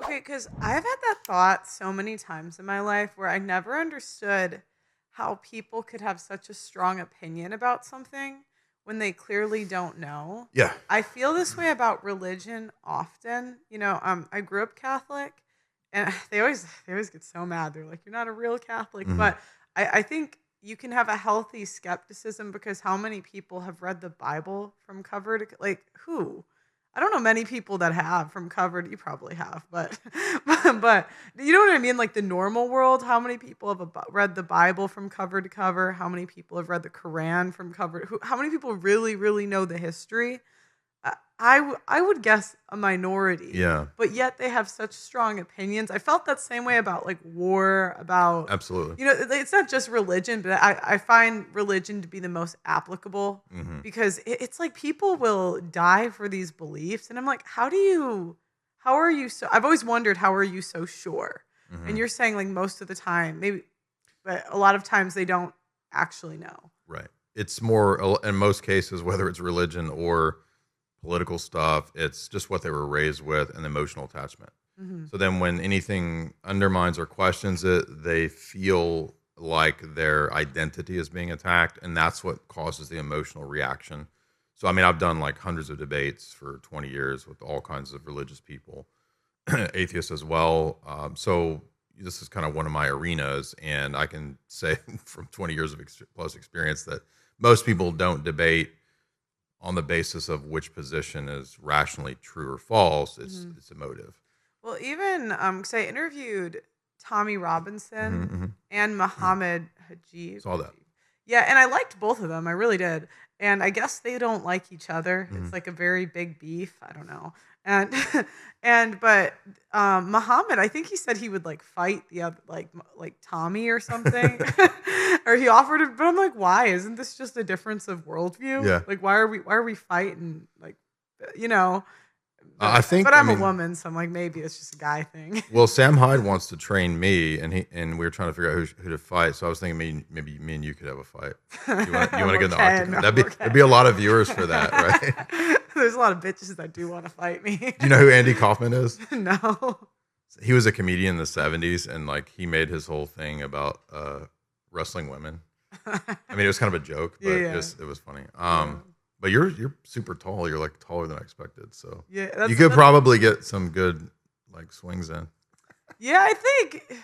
Okay, because I've had that thought so many times in my life where I never understood how people could have such a strong opinion about something when they clearly don't know. Yeah. I feel this way about religion often. I grew up Catholic, and they always get so mad. They're like, "You're not a real Catholic," Mhm. but I think you can have a healthy skepticism because how many people have read the Bible from cover to like who? I don't know many people that have from cover to, you probably have, but but you know what I mean? Like the normal world, how many people have read the Bible from cover to cover? How many people have read the Quran from cover? How many people really, really know the history? I would guess a minority, Yeah, but yet they have such strong opinions. I felt that same way about like war, about absolutely. it's not just religion, but I find religion to be the most applicable Mhm. because it's like people will die for these beliefs, and I'm like, how are you so? I've always wondered how are you so sure? And Mhm. you're saying like most of the time, maybe, but a lot of times they don't actually know. Right. It's more in most cases, whether it's religion or political stuff, it's just what they were raised with and emotional attachment. Hmm. So then when anything undermines or questions it, they feel like their identity is being attacked, and that's what causes the emotional reaction. So I mean, I've done like hundreds of debates for 20 years with all kinds of religious people, atheists as well. So this is kind of one of my arenas, and I can say from 20 years of plus experience that most people don't debate on the basis of which position is rationally true or false. It's emotive. Well, even 'cause I interviewed Tommy Hmm. Robinson Hmm. and Muhammad Hajib. Saw that. Yeah, and I liked both of them. I really did. And I guess they don't like each other. Hmm. It's like a very big beef. I don't know. And but Muhammad, I think he said he would like fight the other like Tommy or something. Or he offered it, but I'm like, why? Isn't this just a difference of worldview? Yeah. Like why are we fighting? Like you know, I but think, I I'm a mean, woman, so I'm like, maybe it's just a guy thing. well, Sam Hyde wants to train me, and we were trying to figure out who to fight. So I was thinking maybe me and you could have a fight. You want to I'm get in the okay. octagon? No, I'm There'd be okay. a lot of viewers for that, right? There's a lot of bitches that do want to fight me. Do you know who Andy Kaufman is? No. He was a comedian in the '70s, and like he made his whole thing about wrestling women. I mean, it was kind of a joke, Yeah, but yeah. it was funny. Yeah. But you're super tall. You're like taller than I expected. So Yeah, you could probably get some good like swings in. yeah, I think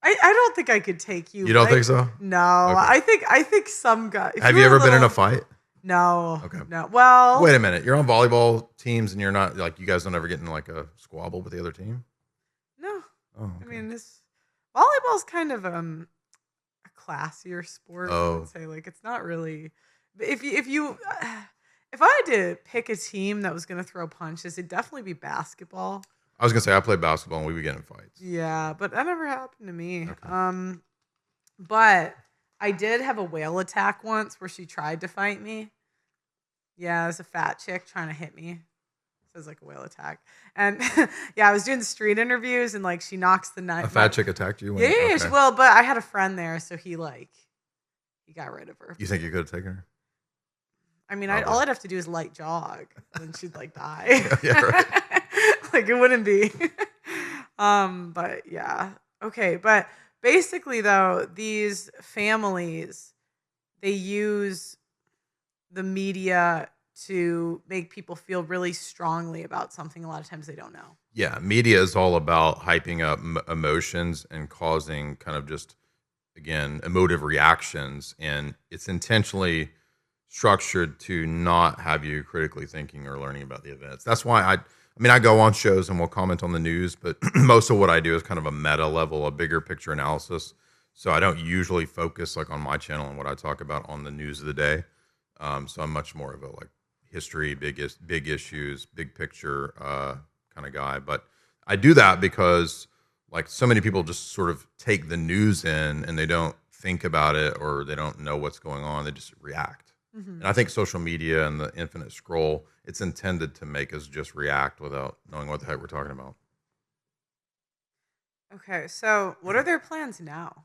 I don't think I could take you. You don't But think so? no, Okay. I think some guy. If Have you you were ever been in a little, fight? no, Okay. no. Well, Wait a minute. You're on volleyball teams, and you're not like you guys don't ever get in like a squabble with the other team. no. Oh, I okay. mean, this volleyball's kind of a classier sport. I would Oh, say like it's not really. If you if I had to pick a team that was gonna throw punches, it'd definitely be basketball. I was gonna say I played basketball, and we would get in fights. Yeah, but that never happened to me. Okay. But I did have a whale attack once where she tried to fight me. Yeah, it was a fat chick trying to hit me. So it was like a whale attack. And yeah, I was doing the street interviews and like she knocks the A knife. fat chick attacked you? Yeah, yeah, Okay. well, but I had a friend there, so he got rid of her. You think you could have taken her? I mean, Probably. all I'd have to do is light jog, and she'd like die. Yeah, right. Like it wouldn't be. But yeah, okay. But basically, though, these families they use the media to make people feel really strongly about something. A lot of times, they don't know. Yeah, media is all about hyping up emotions and causing kind of just again emotive reactions, and it's intentionally structured to not have you critically thinking or learning about the events. That's why I go on shows and we'll comment on the news, but most of what I do is kind of a meta level, a bigger picture analysis. So I don't usually focus like on my channel and what I talk about on the news of the day. So I'm much more of a like history, big issues, big picture kind of guy. But I do that because like so many people just sort of take the news in and they don't think about it or they don't know what's going on. They just react. Hmm. And I think social media and the infinite scroll, it's intended to make us just react without knowing what the heck we're talking about. Okay, so what are their plans now?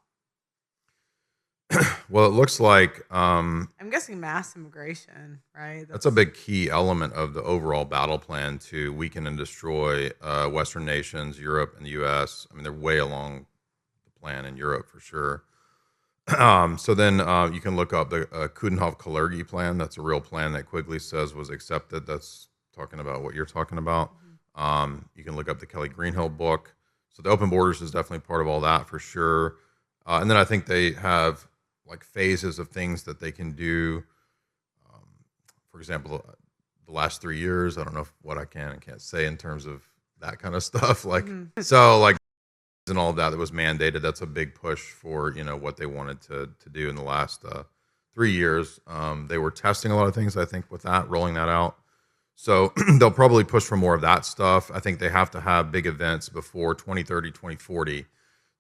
Well, it looks like I'm guessing mass immigration, right? that's a big key element of the overall battle plan to weaken and destroy Western nations, Europe and the U.S. I mean, they're way along the plan in Europe for sure. So then you can look up the Coudenhove-Kalergi plan. That's a real plan that Quigley says was accepted. That's talking about what you're talking about. You can look up the Kelly Greenhill book. So the open borders is definitely part of all that for sure. And then I think they have like phases of things that they can do. For example, the last 3 years, I don't know what I can and can't say in terms of that kind of stuff. Like, so like, and all of that was mandated. That's a big push for, what they wanted to do in the last 3 years. They were testing a lot of things, I think, with that, rolling that out. So they'll probably push for more of that stuff. I think they have to have big events before 2030, 2040.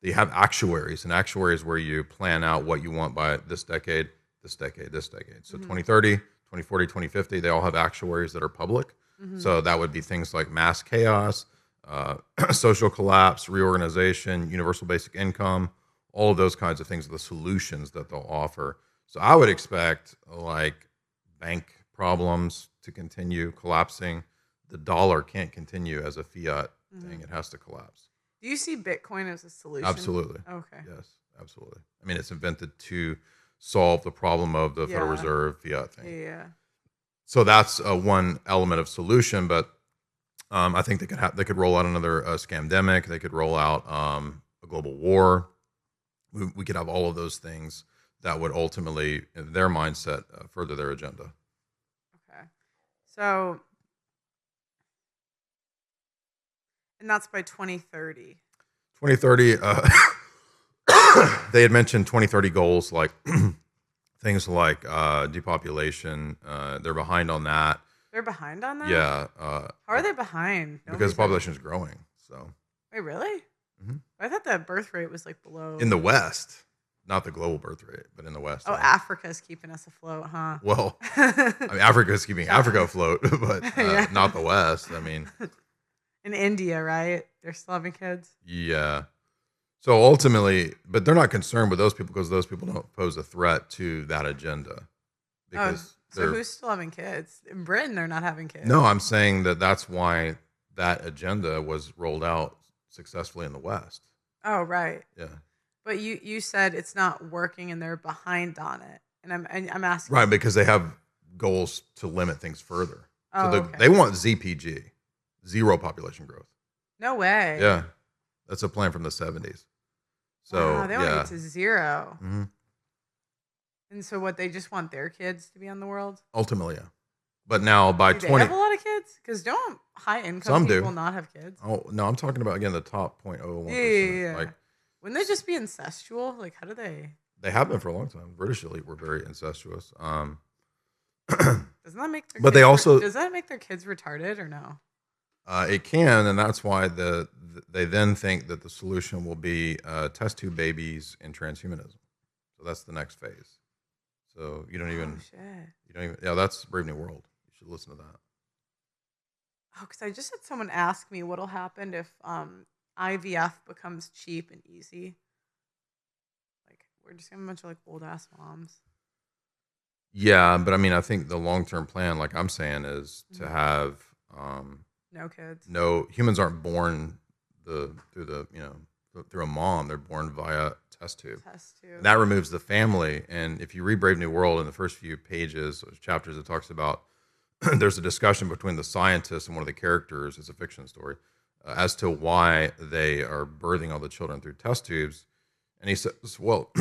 They have actuaries, and actuaries where you plan out what you want by this decade, this decade, this decade. So 2030, 2040, 2050, they all have actuaries that are public. So that would be things like mass chaos, social collapse, reorganization, universal basic income, all of those kinds of things are the solutions that they'll offer. So I would expect like bank problems to continue collapsing. The dollar can't continue as a fiat thing. It has to collapse. Do you see Bitcoin as a solution? Absolutely. Okay. Yes, absolutely. I mean, it's invented to solve the problem of the Federal Reserve fiat thing. Yeah. So that's one element of solution, but I think they could roll out another scamdemic. They could roll out a global war. We could have all of those things that would ultimately, in their mindset, further their agenda. Okay. So, and that's by 2030. 2030, they had mentioned 2030 goals like things like depopulation. They're behind on that. They're behind on that? Yeah. How are they behind? Because the population is growing. So. Wait, really? Mm-hmm. I thought that birth rate was like below. In the West, not the global birth rate, but in the West. Oh, Africa's keeping us afloat, huh? Well, I mean, Africa's keeping Africa afloat, but not the West. I mean. In India, right? They're still having kids? Yeah. So ultimately, but they're not concerned with those people because those people don't pose a threat to that agenda. Because so who's still having kids? In Britain, they're not having kids. No, I'm saying that's why that agenda was rolled out successfully in the West. Oh, right. Yeah. But you said it's not working and they're behind on it. And I'm asking. Right, because they have goals to limit things further. Oh, so okay. They want ZPG, zero population growth. No way. Yeah. That's a plan from the 70s. So wow, they want to get to 0. Mm-hmm. And so what, they just want their kids to be on the world? Ultimately, yeah. But now by 20... they have a lot of kids? Because don't high-income people not have kids? Oh, no, I'm talking about, again, the top 0.01%. Yeah. Like, wouldn't they just be incestual? Like, how do they... They have been for a long time. British elite were very incestuous. Doesn't that make their but kids they also... Does that make their kids retarded or no? It can, and that's why they then think that the solution will be test tube babies and transhumanism. So that's the next phase. So you don't even... shit. You don't even... Yeah, that's Brave New World. You should listen to that. Oh, because I just had someone ask me what'll happen if IVF becomes cheap and easy. Like, we're just gonna have a bunch of like old ass moms. Yeah, but I mean, I think the long-term plan, like I'm saying, is to have no kids. No, humans aren't born through a mom. They're born via test tube. That removes the family. And if you read Brave New World, in the first few pages, chapters, it talks about there's a discussion between the scientist and one of the characters. It's a fiction story as to why they are birthing all the children through test tubes. And he says, well,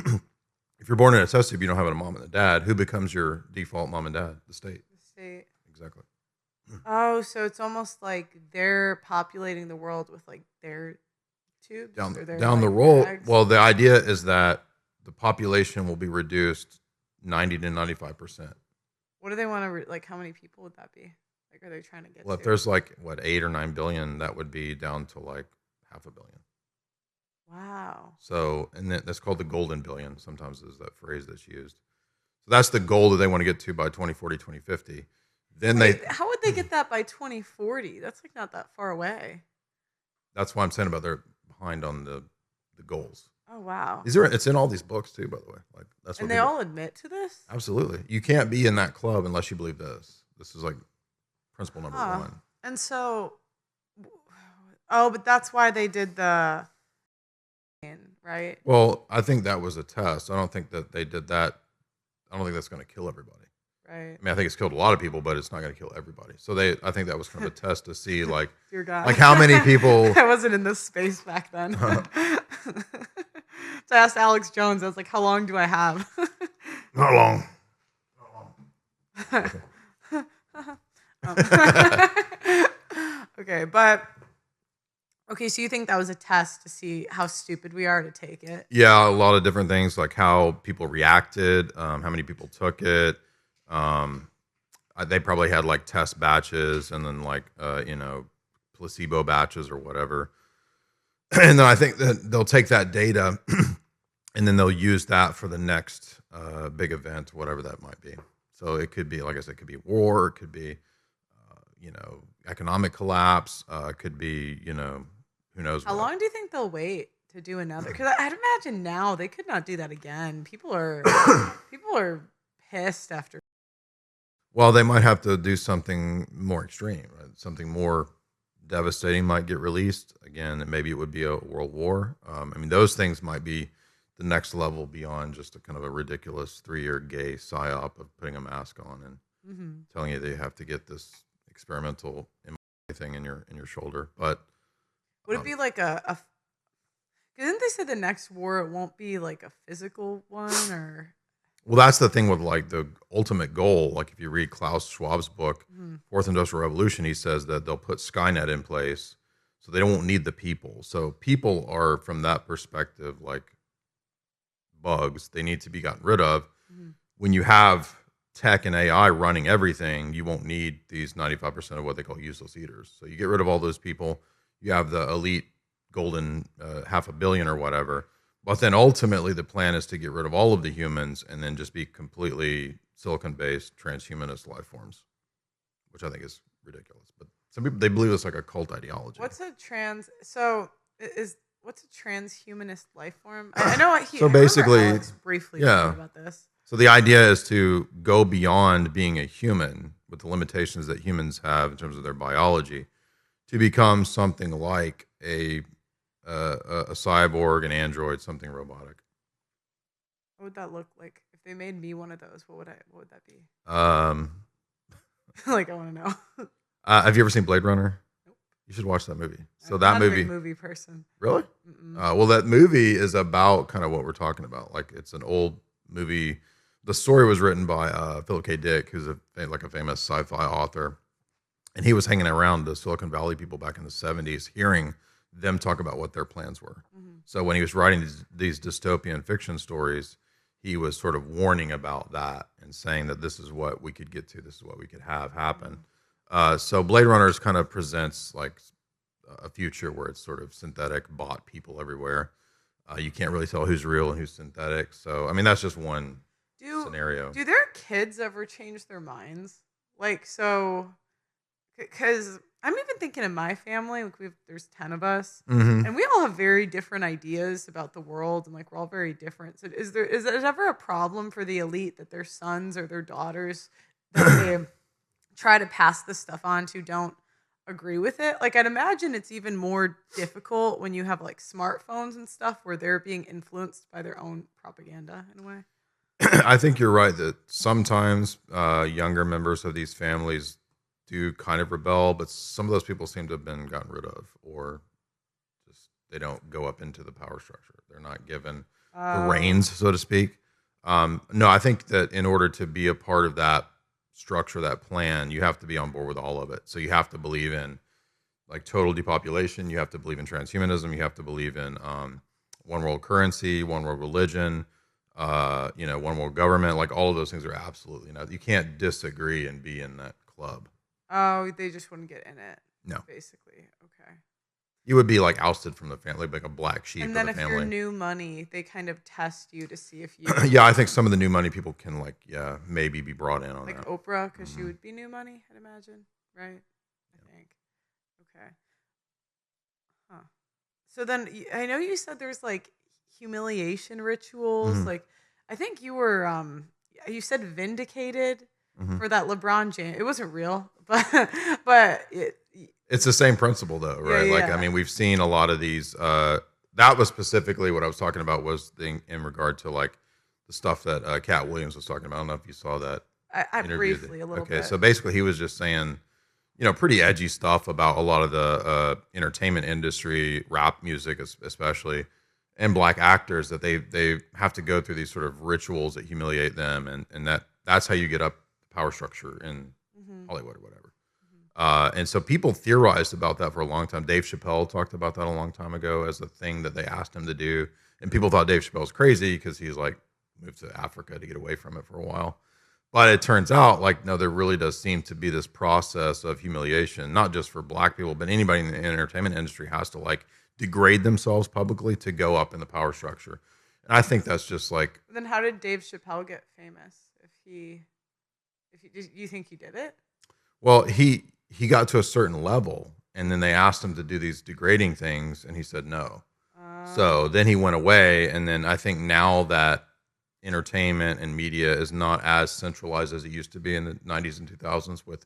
if you're born in a test tube, you don't have a mom and a dad. Who becomes your default mom and dad? The state. The state. Exactly. Oh, so it's almost like they're populating the world with like their tubes down their, the road. Well, the idea is that the population will be reduced 90 to 95%. What do they want to like? How many people would that be? Like, are they trying to get? Well, if there's like 8 or 9 billion, that would be down to like 500 million. Wow. So, and that's called the golden billion. Sometimes is that phrase that's used. So that's the goal that they want to get to by 2040, 2050. Then how would they get that by 2040? That's like not that far away. That's why I'm saying about they're behind on the goals. Oh wow. It's in all these books too, by the way. Like that's what And they all admit to this? absolutely. You can't be in that club unless you believe this. This is like principle number Huh. one. And so, but that's why they did the, right? Well, I think that was a test. I don't think that they did that. I don't think that's going to kill everybody. Right. I mean, I think it's killed a lot of people, but it's not going to kill everybody. So I think that was kind of a test to see, like, Dear God. like how many people. I wasn't in this space back then. So I asked Alex Jones, I was like, how long do I have? Not long. Okay, but okay, so you think that was a test to see how stupid we are to take it? Yeah, a lot of different things, like how people reacted, how many people took it. They probably had like test batches and then like placebo batches or whatever. And then I think that they'll take that data and then they'll use that for the next big event, whatever that might be. So it could be, like I said, it could be war, it could be economic collapse, it could be who knows. How long do you think they'll wait to do another? Because I'd imagine now they could not do that again. People are pissed after. Well, they might have to do something more extreme, right? Something more devastating might get released again, and maybe it would be a world war. I mean, those things might be the next level beyond just a kind of a ridiculous 3-year gay psyop of putting a mask on and telling you that you have to get this experimental thing in your shoulder. But would it be like a? Didn't they say the next war it won't be like a physical one or? Well, that's the thing with like the ultimate goal. Like if you read Klaus Schwab's book, Fourth Industrial Revolution, he says that they'll put Skynet in place so they won't need the people. So people are, from that perspective, like bugs. They need to be gotten rid of. When you have tech and AI running everything, you won't need these 95% of what they call useless eaters. So you get rid of all those people. You have the elite golden 500 million or whatever. But then ultimately the plan is to get rid of all of the humans and then just be completely silicon-based transhumanist life forms, which I think is ridiculous. But some people, they believe it's like a cult ideology. What's a transhumanist life form? I know So basically, Alex briefly talked about this. So the idea is to go beyond being a human with the limitations that humans have in terms of their biology to become something like a cyborg, an android, something robotic. What would that look like if they made me one of those? What would that be? Like I want to know. Have you ever seen Blade Runner? Nope. You should watch that movie. So I'm that not movie, a big movie person. really? Well, that movie is about kind of what we're talking about. Like it's an old movie. The story was written by Philip K. Dick, who's a famous sci-fi author, and he was hanging around the Silicon Valley people back in the 70s, hearing them talk about what their plans were. So when he was writing these dystopian fiction stories, he was sort of warning about that and saying that this is what we could get to, this is what we could have happen. So Blade Runners kind of presents like a future where it's sort of synthetic bot people everywhere. You can't really tell who's real and who's synthetic. So, I mean, that's just one scenario. Do their kids ever change their minds? Like, so, because I'm even thinking in my family, like there's 10 of us, and we all have very different ideas about the world, and like we're all very different. So is there ever a problem for the elite that their sons or their daughters that they try to pass this stuff on to don't agree with it? Like I'd imagine it's even more difficult when you have like smartphones and stuff where they're being influenced by their own propaganda in a way. I think you're right that sometimes younger members of these families do kind of rebel, but some of those people seem to have been gotten rid of, or just they don't go up into the power structure. They're not given the reins, so to speak. No, I think that in order to be a part of that structure, that plan, you have to be on board with all of it. So you have to believe in like total depopulation. You have to believe in transhumanism. You have to believe in one world currency, one world religion, one world government. Like all of those things are absolutely not. You can't disagree and be in that club. Oh, they just wouldn't get in it. No, basically, okay. You would be like ousted from the family, like a black sheep. And then of the if family. you're new money, they kind of test you to see if you. Yeah, I think some of the new money people can maybe be brought in on like that. Oprah, because she would be new money, I'd imagine, right? I think. Okay. Huh. So then I know you said there's like humiliation rituals. Like, I think you were you said vindicated for that LeBron James. It wasn't real, but it's the same principle though, right? Yeah. Like, I mean, we've seen a lot of these. That was specifically what I was talking about was in regard to like the stuff that Cat Williams was talking about. I don't know if you saw that. I briefly a little bit. Okay, so basically he was just saying, pretty edgy stuff about a lot of the entertainment industry, rap music especially, and black actors, that they have to go through these sort of rituals that humiliate them, and that's how you get up the power structure in Hollywood or whatever. And so people theorized about that for a long time. Dave Chappelle talked about that a long time ago as a thing that they asked him to do, and people thought Dave Chappelle was crazy because he's like moved to Africa to get away from it for a while. But it turns out, like, no, there really does seem to be this process of humiliation, not just for black people, but anybody in the entertainment industry has to, like, degrade themselves publicly to go up in the power structure. And I think that's just, like... Then how did Dave Chappelle get famous? Do you think he did it? Well, he got to a certain level, and then they asked him to do these degrading things, and he said no. So then he went away, and then I think now that entertainment and media is not as centralized as it used to be in the 90s and 2000s with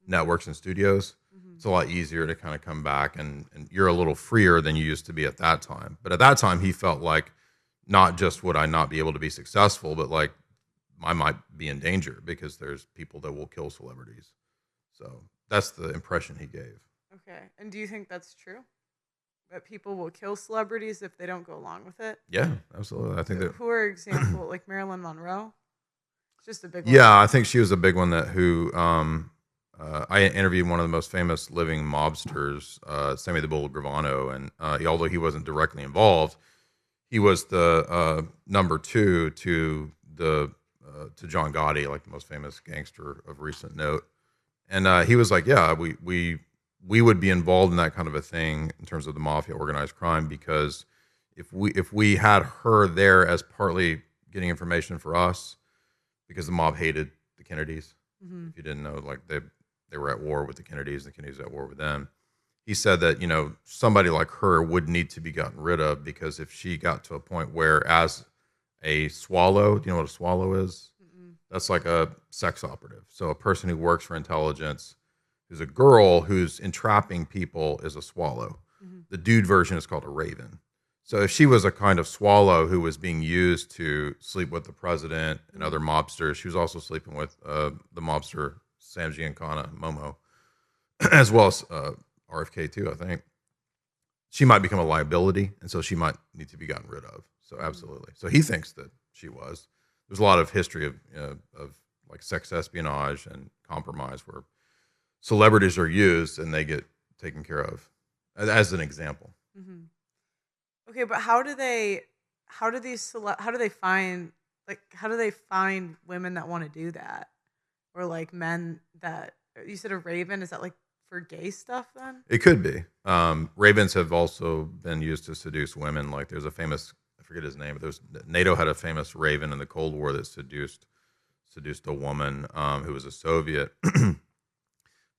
networks and studios. It's a lot easier to kind of come back, and you're a little freer than you used to be at that time. But at that time, he felt like not just would I not be able to be successful, but like I might be in danger because there's people that will kill celebrities. So that's the impression he gave. Okay. And do you think that's true? That people will kill celebrities if they don't go along with it? Yeah, absolutely. I think that. Who are example like Marilyn Monroe? It's just a big one. Yeah, I think she was a big one I interviewed one of the most famous living mobsters, Sammy the Bull Gravano, and although he wasn't directly involved, he was the number two to John Gotti, like the most famous gangster of recent note. And he was like, yeah, we would be involved in that kind of a thing in terms of the mafia, organized crime, because if we had her there as partly getting information for us, because the mob hated the Kennedys. If you didn't know, like they were at war with the Kennedys, and the Kennedys were at war with them. He said that, somebody like her would need to be gotten rid of, because if she got to a point where, as a swallow, do you know what a swallow is? That's like a sex operative. So a person who works for intelligence, who's a girl who's entrapping people, is a swallow. The dude version is called a raven. So if she was a kind of swallow who was being used to sleep with the president and other mobsters, she was also sleeping with the mobster Sam Giancana, Momo, as well as RFK too, I think. She might become a liability, and so she might need to be gotten rid of. So absolutely. So he thinks that she was. There's a lot of history of like sex espionage and compromise where celebrities are used and they get taken care of, as an example. Okay, but how do they find women that want to do that, or like men that you said a raven? Is that like for gay stuff then? It could be. Ravens have also been used to seduce women. Like there's a famous, I forget his name, but NATO had a famous raven in the Cold War that seduced a woman who was a Soviet.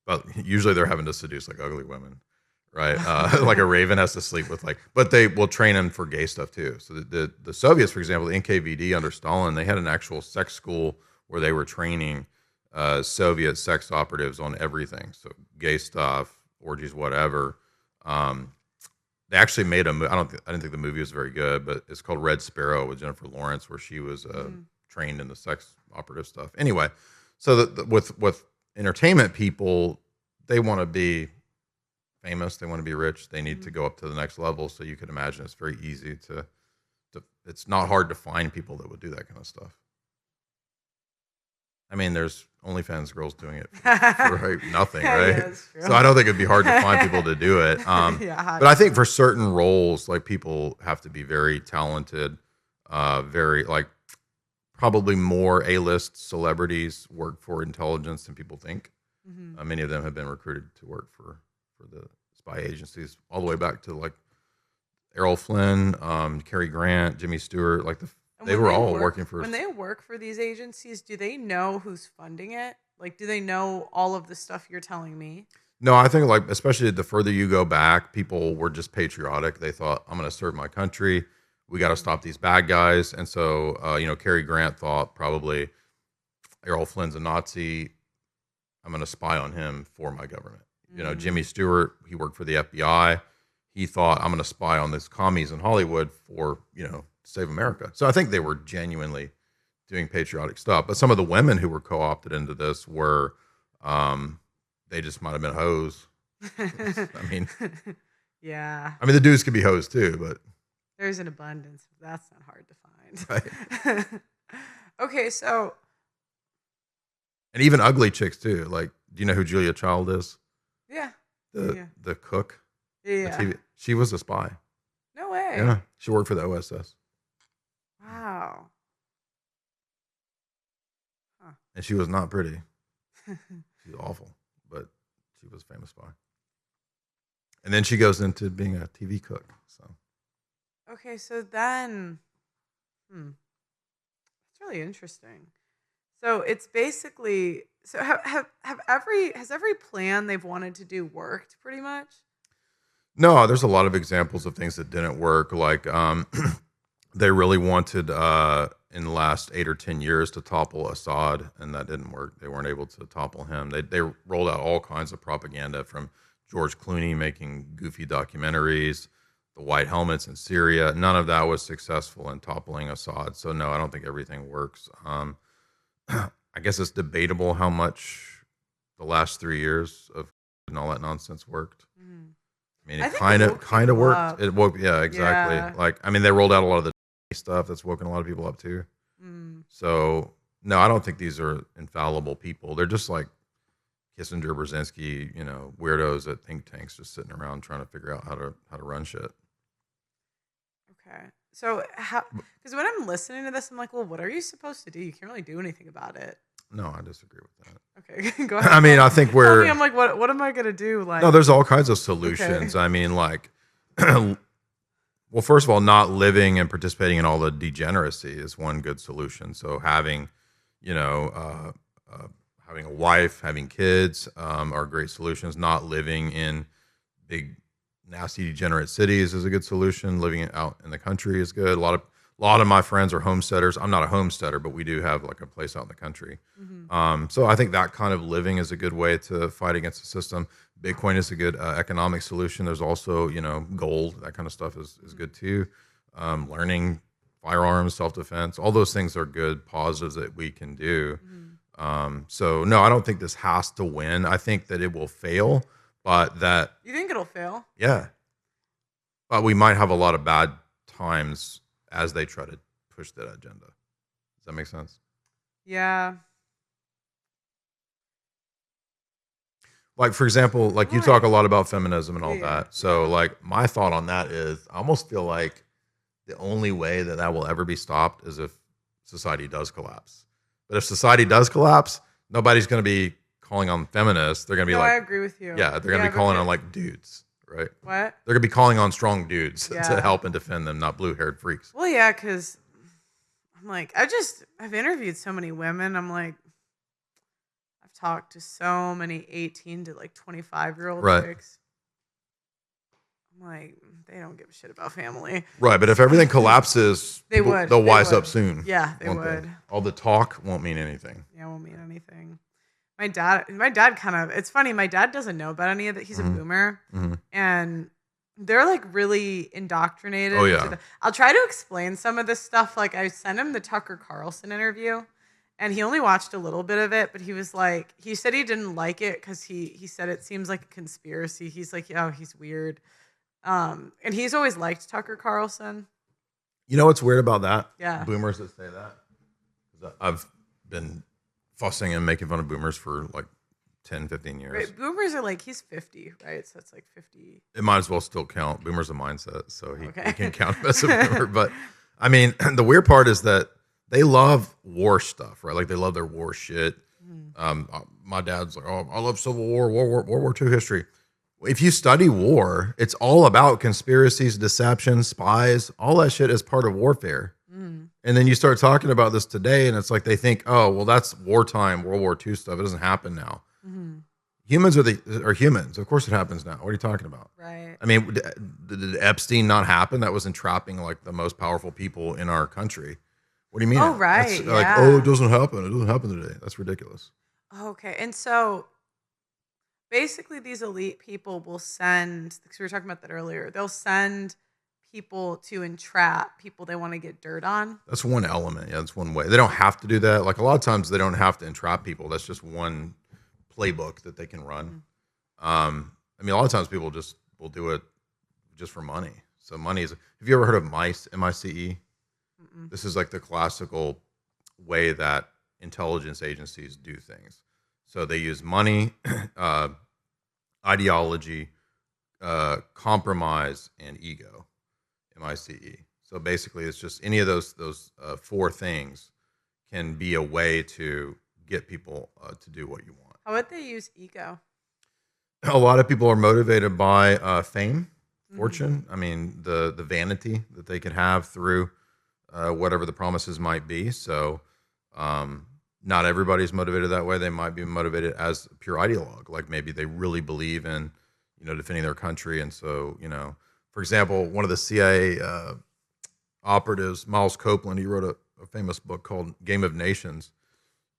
But usually they're having to seduce like ugly women, right? Like a raven has to sleep with but they will train them for gay stuff too. So the Soviets, for example, the NKVD under Stalin, they had an actual sex school where they were training Soviet sex operatives on everything. So gay stuff, orgies, whatever. They actually made a movie. I didn't think the movie was very good, but it's called Red Sparrow with Jennifer Lawrence, where she was trained in the sex operative stuff. Anyway, so with entertainment people, they want to be famous, they want to be rich, they need to go up to the next level. So you could imagine it's very easy to it's not hard to find people that would do that kind of stuff. I mean, there's OnlyFans girls doing it for nothing, right? Yeah, so I don't think it'd be hard to find people to do it. But I think for certain roles, like people have to be very talented, very like probably more A-list celebrities work for intelligence than people think. Many of them have been recruited to work for the spy agencies, all the way back to like Errol Flynn, Cary Grant, Jimmy Stewart, like they were all working for. When they work for these agencies, do they know who's funding it? Like, do they know all of the stuff you're telling me? No, I think like especially the further you go back, people were just patriotic. They thought, I'm going to serve my country. We got to stop these bad guys. And so, Cary Grant thought probably Errol Flynn's a Nazi. I'm going to spy on him for my government. Jimmy Stewart, he worked for the FBI. He thought, I'm going to spy on these commies in Hollywood for, save America. So I think they were genuinely doing patriotic stuff. But some of the women who were co-opted into this were, they just might have been hoes. Yeah. The dudes could be hoes too, but. There's an abundance. That's not hard to find. Right. Okay, so. And even ugly chicks too. Like, do you know who Julia Child is? Yeah. The cook. Yeah. She was a spy. No way. Yeah. She worked for the OSS. Wow. Huh. And she was not pretty. She's awful, but she was a famous spy. And then she goes into being a TV cook. So. Okay, so then, it's really interesting. So it's basically, has every plan they've wanted to do worked pretty much? No, there's a lot of examples of things that didn't work. Like they really wanted in the last 8 or 10 years to topple Assad, and that didn't work. They weren't able to topple him. They rolled out all kinds of propaganda, from George Clooney making goofy documentaries, the white helmets in Syria. None of that was successful in toppling Assad. So no, I don't think everything works. I guess it's debatable how much the last 3 years of and all that nonsense worked. It kind of worked. Up. It woke, yeah, exactly. Yeah. Like, they rolled out a lot of the stuff that's woken a lot of people up too. So no, I don't think these are infallible people. They're just like Kissinger, Brzezinski, weirdos at think tanks, just sitting around trying to figure out how to run shit. Okay. So because when I'm listening to this, I'm like, well, what are you supposed to do? You can't really do anything about it. No, I disagree with that. Okay, go ahead. I think I'm like, what am I gonna do? Like, no, there's all kinds of solutions. Okay. Well, first of all, not living and participating in all the degeneracy is one good solution. So having, having a wife, having kids are great solutions. Not living in big, nasty, degenerate cities is a good solution. Living out in the country is good. A lot of my friends are homesteaders. I'm not a homesteader, but we do have like a place out in the country. So I think that kind of living is a good way to fight against the system. Bitcoin is a good economic solution. There's also, gold, that kind of stuff is good too. Learning firearms, self-defense, all those things are good positives that we can do. So no, I don't think this has to win. I think that it will fail, but that... You think it'll fail? Yeah. But we might have a lot of bad times as they try to push that agenda. Does that make sense? Yeah. Like, for example, like you talk a lot about feminism and all that. So like my thought on that is I almost feel like the only way that will ever be stopped is if society does collapse. But if society does collapse, nobody's going to be calling on feminists. They're going to be I agree with you. Yeah, they're going to be calling on like dudes, right? What? They're going to be calling on strong dudes to help and defend them, not blue-haired freaks. Well, yeah, because I'm like, I've interviewed so many women. I'm like, I've talked to so many 18 to like 25-year-old chicks. I'm like, they don't give a shit about family. Right, but if everything collapses, they'll wise up soon. Yeah, they would. All the talk won't mean anything. Yeah, it won't mean anything. My dad kind of, it's funny, my dad doesn't know about any of that. He's a boomer. And they're like really indoctrinated. Oh, yeah. I'll try to explain some of this stuff. Like I sent him the Tucker Carlson interview and he only watched a little bit of it, but he was like, he said he didn't like it because he said it seems like a conspiracy. He's like, oh, he's weird. And he's always liked Tucker Carlson. You know what's weird about that? Yeah. Boomers that say that. I've been fussing and making fun of boomers for like 10, 15 years. Right. Boomers are like, he's 50, right? So it's like 50. It might as well still count. Boomer's a mindset, so he can count as a boomer. But I mean, the weird part is that they love war stuff, right? Like they love their war shit. My dad's like, oh, I love Civil War, World War II history. If you study war, it's all about conspiracies, deception, spies. All that shit is part of warfare. And then you start talking about this today, and it's like they think, oh, well, that's wartime, World War II stuff. It doesn't happen now. Humans are humans. Of course, it happens now. What are you talking about? Right. I mean, did Epstein not happen? That was entrapping like the most powerful people in our country. What do you mean? Oh, That's right. like, oh, it Yeah. doesn't happen. It doesn't happen today. That's ridiculous. Okay. And so basically, these elite people will send, because we were talking about that earlier, they'll send people to entrap people they want to get dirt on. That's one element. Yeah, that's one way. They don't have to do that. Like a lot of times, they don't have to entrap people. That's just one playbook that they can run. I mean, a lot of times people just will do it just for money. So money is. Have you ever heard of MICE? MICE. This is like the classical way that intelligence agencies do things. So they use money, ideology, compromise, and ego. MICE. So basically, it's just any of those four things can be a way to get people to do what you want. How would they use ego? A lot of people are motivated by fame, fortune. I mean, the vanity that they can have through whatever the promises might be. So not everybody's motivated that way. They might be motivated as a pure ideologue. Like maybe they really believe in, defending their country. And so, for example, one of the CIA operatives, Miles Copeland, he wrote a famous book called Game of Nations.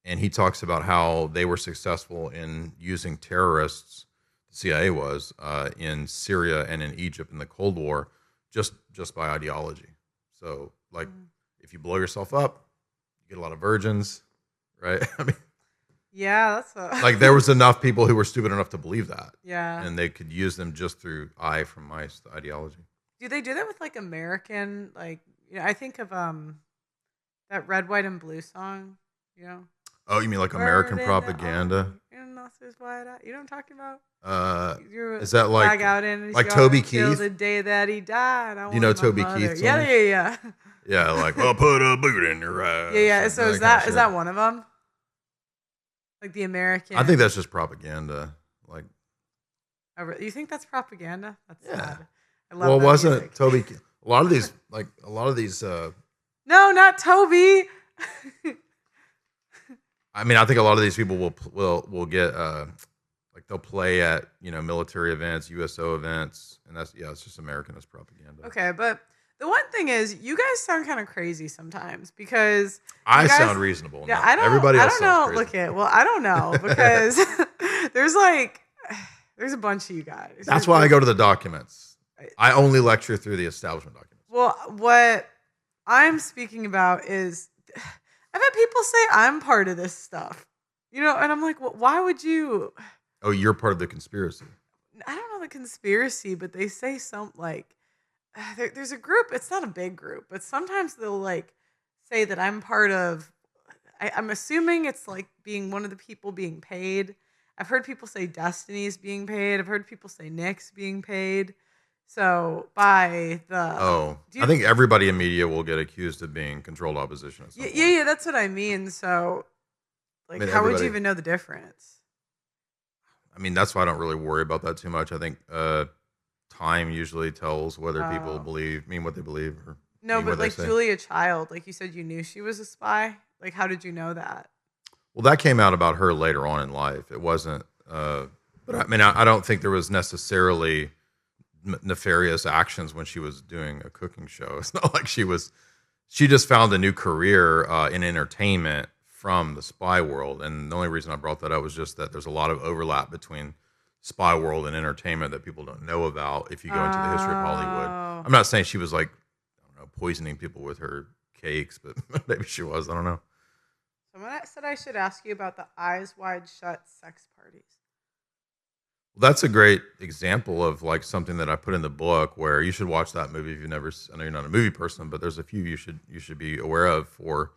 And he talks about how they were successful in using terrorists, the CIA was, in Syria and in Egypt in the Cold War, just by ideology. So, like, if you blow yourself up, you get a lot of virgins, right? I mean, yeah, that's like there was enough people who were stupid enough to believe that. Yeah. And they could use them just through eye from mice, the ideology. Do they do that with like American, like, I think of that Red, White, and Blue song, Oh, you mean like American propaganda? You know what I'm talking about? Is that like Toby Keith? Till the day that he died. You know Toby Keith? Yeah. Yeah, like, well, put a boot in your ass. Yeah. So is that one of them? Like the American? I think that's just propaganda. Like, you think that's propaganda? That's sad. I love. Well, that wasn't music. it Toby? A lot of these. No, not Toby. I mean, I think a lot of these people will get like they'll play at military events, USO events, and it's just Americanist propaganda. Okay, but the one thing is, you guys sound kind of crazy sometimes because I sound reasonable. Yeah, no, I don't. Everybody else I don't know. sounds crazy. I don't know because there's a bunch of you guys. That's why I go to the documents. I only lecture through the establishment documents. Well, what I'm speaking about is, I've had people say I'm part of this stuff, and I'm like, well, why would you? Oh, you're part of the conspiracy. I don't know the conspiracy, but they say there's a group. It's not a big group, but sometimes they'll like say that I'm part of. I'm assuming it's like being one of the people being paid. I've heard people say Destiny's being paid. I've heard people say Nick's being paid. So by the I think everybody in media will get accused of being controlled opposition. Yeah, that's what I mean. So, like, how would you even know the difference? I mean, that's why I don't really worry about that too much. I think time usually tells whether people mean what they believe or no. But like Julia Child, like you said, you knew she was a spy. Like, how did you know that? Well, that came out about her later on in life. It wasn't. But I mean, I don't think there was necessarily nefarious actions when she was doing a cooking show. It's not like she just found a new career in entertainment from the spy world. And the only reason I brought that up was just that there's a lot of overlap between spy world and entertainment that people don't know about if you go into the history of Hollywood. I'm not saying she was like, I don't know, poisoning people with her cakes, but maybe she was. I don't know. Someone said I should ask you about the Eyes Wide Shut sex parties. Well, that's a great example of like something that I put in the book where you should watch that movie if you've never. I know you're not a movie person, but there's a few you should be aware of for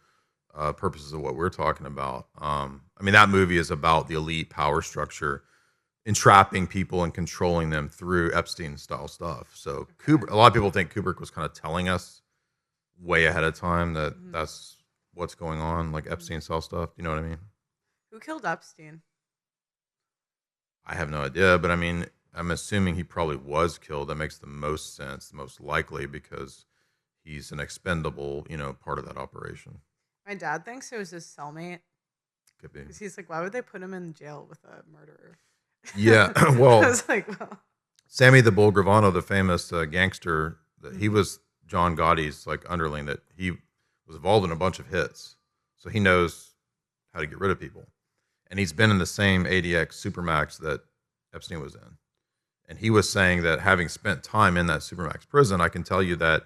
purposes of what we're talking about. I mean, that movie is about the elite power structure entrapping people and controlling them through Epstein-style stuff. So Kubrick, a lot of people think Kubrick was kind of telling us way ahead of time that that's what's going on, like Epstein-style stuff. You know what I mean? Who killed Epstein? I have no idea, but I mean, I'm assuming he probably was killed. That makes the most sense, the most likely, because he's an expendable, part of that operation. My dad thinks it was his cellmate. Could be. Because he's like, why would they put him in jail with a murderer? Yeah. I Well, was like, well, Sammy the Bull Gravano, the famous gangster, he was John Gotti's like underling. That he was involved in a bunch of hits, so he knows how to get rid of people. And he's been in the same ADX Supermax that Epstein was in. And he was saying that having spent time in that Supermax prison, I can tell you that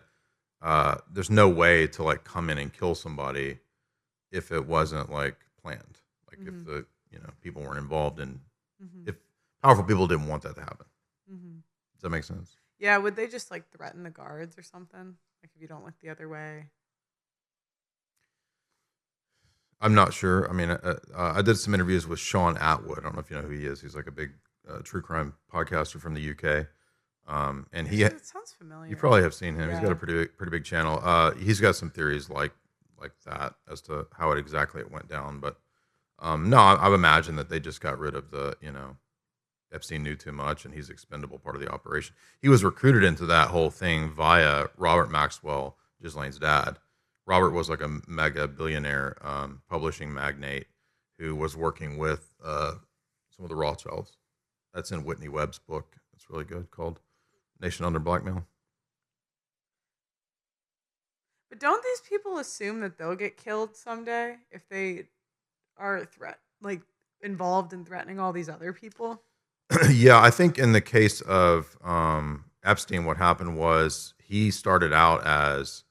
there's no way to like come in and kill somebody if it wasn't like planned. Like if the people weren't involved and if powerful people didn't want that to happen. Does that make sense? Yeah, would they just like threaten the guards or something? Like if you don't look the other way? I'm not sure. I mean, I did some interviews with Sean Atwood. I don't know if you know who he is. He's like a big true crime podcaster from the UK. And It sounds familiar. you probably have seen him. Yeah. He's got a pretty big channel. He's got some theories like that as to how it went down. But no, I've imagined that they just got rid of the Epstein knew too much and he's expendable part of the operation. He was recruited into that whole thing via Robert Maxwell, Ghislaine's dad. Robert was like a mega billionaire publishing magnate who was working with some of the Rothschilds. That's in Whitney Webb's book. It's really good, called Nation Under Blackmail. But don't these people assume that they'll get killed someday if they are involved in threatening all these other people? Yeah, I think in the case of Epstein, what happened was he started out as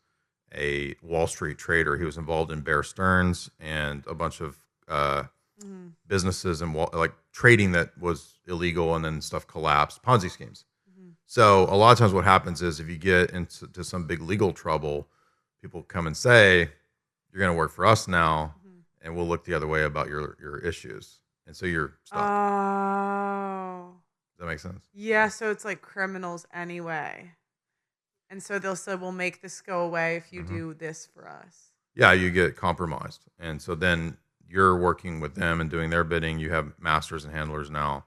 a Wall Street trader. He was involved in Bear Stearns and a bunch of businesses and like trading that was illegal, and then stuff collapsed, Ponzi schemes. So a lot of times what happens is if you get into some big legal trouble, people come and say, you're going to work for us now, and we'll look the other way about your issues. And so you're stuck. Oh. Does that make sense? Yeah, so it's like criminals anyway. And so they'll say, we'll make this go away if you do this for us. Yeah, you get compromised. And so then you're working with them and doing their bidding. You have masters and handlers now,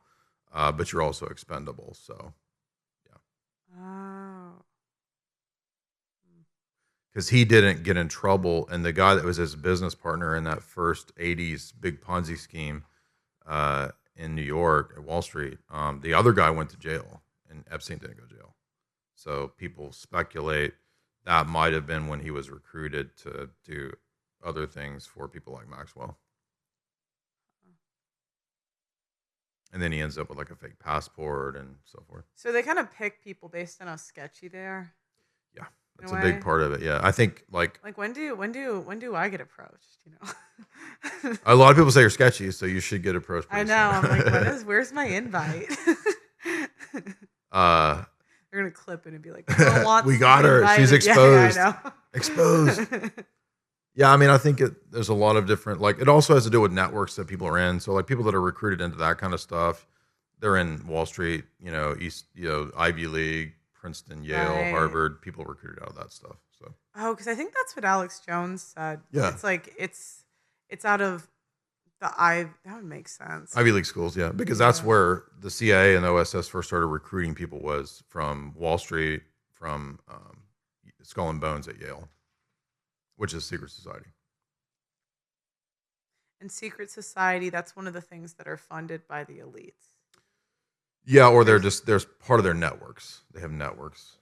but you're also expendable. So, yeah. Oh. Because he didn't get in trouble. And the guy that was his business partner in that first 80s big Ponzi scheme in New York at Wall Street, the other guy went to jail and Epstein didn't go to jail. So people speculate that might have been when he was recruited to do other things for people like Maxwell. And then he ends up with like a fake passport and so forth. So they kind of pick people based on how sketchy they are. Yeah, that's a big part of it. Yeah, I think like when do I get approached? You know, a lot of people say you're sketchy, so you should get approached. I know. I'm like, where's my invite? They're gonna clip it and be like, we got her. Invited. She's exposed. Yeah, I know. Exposed. Yeah, I mean, I think there's a lot of different, like, it also has to do with networks that people are in. So, like, people that are recruited into that kind of stuff, they're in Wall Street, Ivy League, Princeton, Yale, Right. Harvard. People recruited out of that stuff. So, because I think that's what Alex Jones said. Yeah. It's like it's out of that would make sense. Ivy League schools, yeah, because that's where the CIA and the OSS first started recruiting people, was from Wall Street, from Skull and Bones at Yale, which is secret society. And secret society, that's one of the things that are funded by the elites. Yeah, or there's part of their networks. They have networks.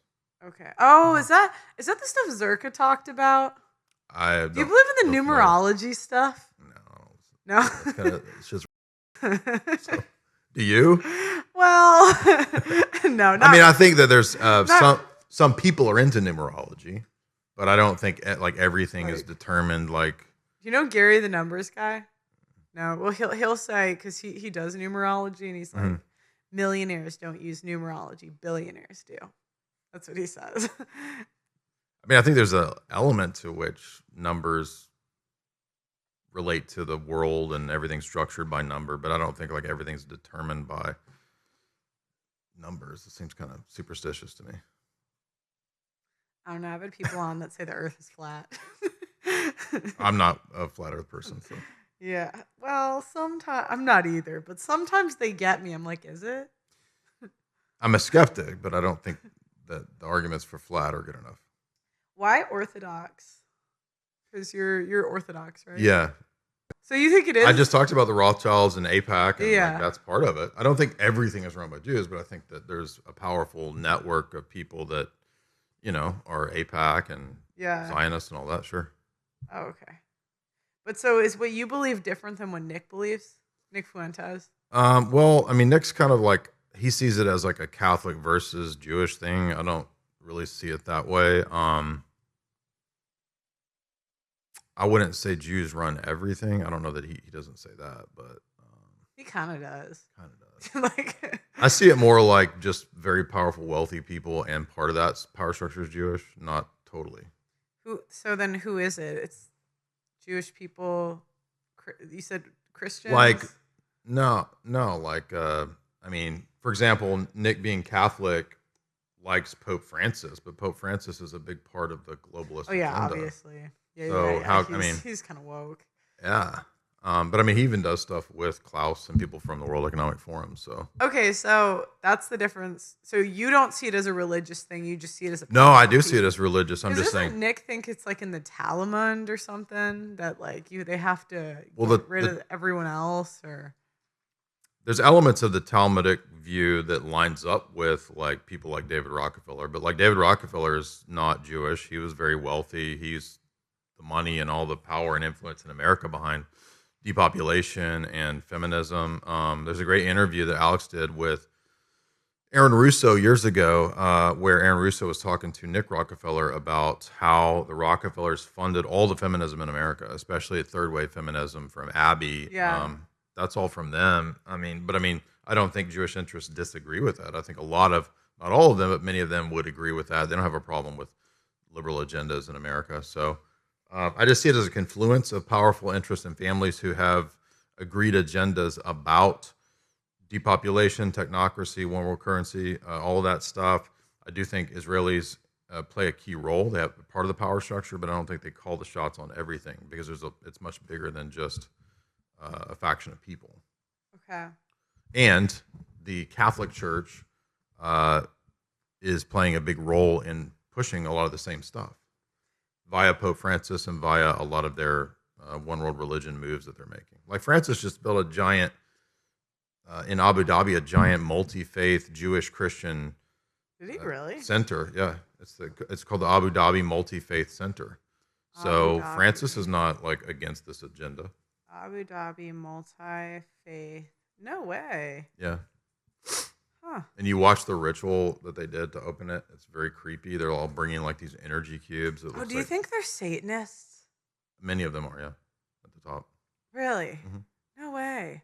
Okay. Oh, is that the stuff Zerka talked about? Do you believe in the numerology stuff? No. It's just. So, do you? Well, no. Not, I mean, I think that there's some people are into numerology, but I don't think like everything is determined. Like, you know Gary the numbers guy? No. Well, he'll say, because he does numerology, and he's like, millionaires don't use numerology, billionaires do. That's what he says. I mean, I think there's an element to which numbers relate to the world and everything's structured by number, but I don't think like everything's determined by numbers. It seems kind of superstitious to me. I don't know. I've had people on that say the earth is flat. I'm not a flat earth person. So. Yeah. Well, sometimes I'm not either, but sometimes they get me. I'm like, is it? I'm a skeptic, but I don't think that the arguments for flat are good enough. Why Orthodox? Because you're Orthodox, right? Yeah. So you think it I is? just talked about the Rothschilds and AIPAC, and like Yeah. that's part of it. I don't think everything is run by Jews, but I think that there's a powerful network of people that are AIPAC and Yeah. Zionists and all that. Sure. Oh, okay. But so is what you believe different than what Nick believes? Nick Fuentes? Well, I mean, Nick's kind of like he sees it as like a Catholic versus Jewish thing. I don't really see it that way. I wouldn't say Jews run everything. I don't know that he doesn't say that, but He kind of does. kind of does. Like, I see it more like just very powerful, wealthy people, and part of that power structure is Jewish, not totally. so then who is it? It's Jewish people. You said Christians? Like, no, like, I mean, for example, Nick being Catholic likes Pope Francis, but Pope Francis is a big part of the globalist Oh, yeah, agenda. obviously. Yeah, So yeah. how? He's, I mean, he's kind of woke. yeah. But I mean, he even does stuff with Klaus and people from the World Economic Forum. So Okay, so that's the difference. So you don't see it as a religious thing. You just see it as a no, I powerful do see it piece. as religious. I'm just Doesn't saying. Nick think it's like in the Talmud or something that like they have to Well, get rid of everyone else or there's elements of the Talmudic view that lines up with like people like David Rockefeller, but like David Rockefeller is not Jewish. He was very wealthy. He's the money and all the power and influence in America behind depopulation and feminism. There's a great interview that Alex did with Aaron Russo years ago, where Aaron Russo was talking to Nick Rockefeller about how the Rockefellers funded all the feminism in America, especially third wave feminism from Abby. Yeah. That's all from them. I mean, I don't think Jewish interests disagree with that. I think a lot of, not all of them, but many of them would agree with that. They don't have a problem with liberal agendas in America. So I just see it as a confluence of powerful interests and families who have agreed agendas about depopulation, technocracy, one world currency, all of that stuff. I do think Israelis play a key role. They have part of the power structure, but I don't think they call the shots on everything because it's much bigger than just a faction of people. Okay. And the Catholic Church is playing a big role in pushing a lot of the same stuff via Pope Francis and via a lot of their one world religion moves that they're making. Like Francis just built a giant in Abu Dhabi, a giant multi-faith Jewish Christian Did he really? center. Yeah, it's called the Abu Dhabi Multi-Faith Center. So Francis is not like against this agenda. Abu Dhabi multi-faith. No way. Yeah. Huh. And you watch the ritual that they did to open it. It's very creepy. They're all bringing like these energy cubes. Oh, do you think they're Satanists? Many of them are, yeah, at the top. Really? Mhm. No way.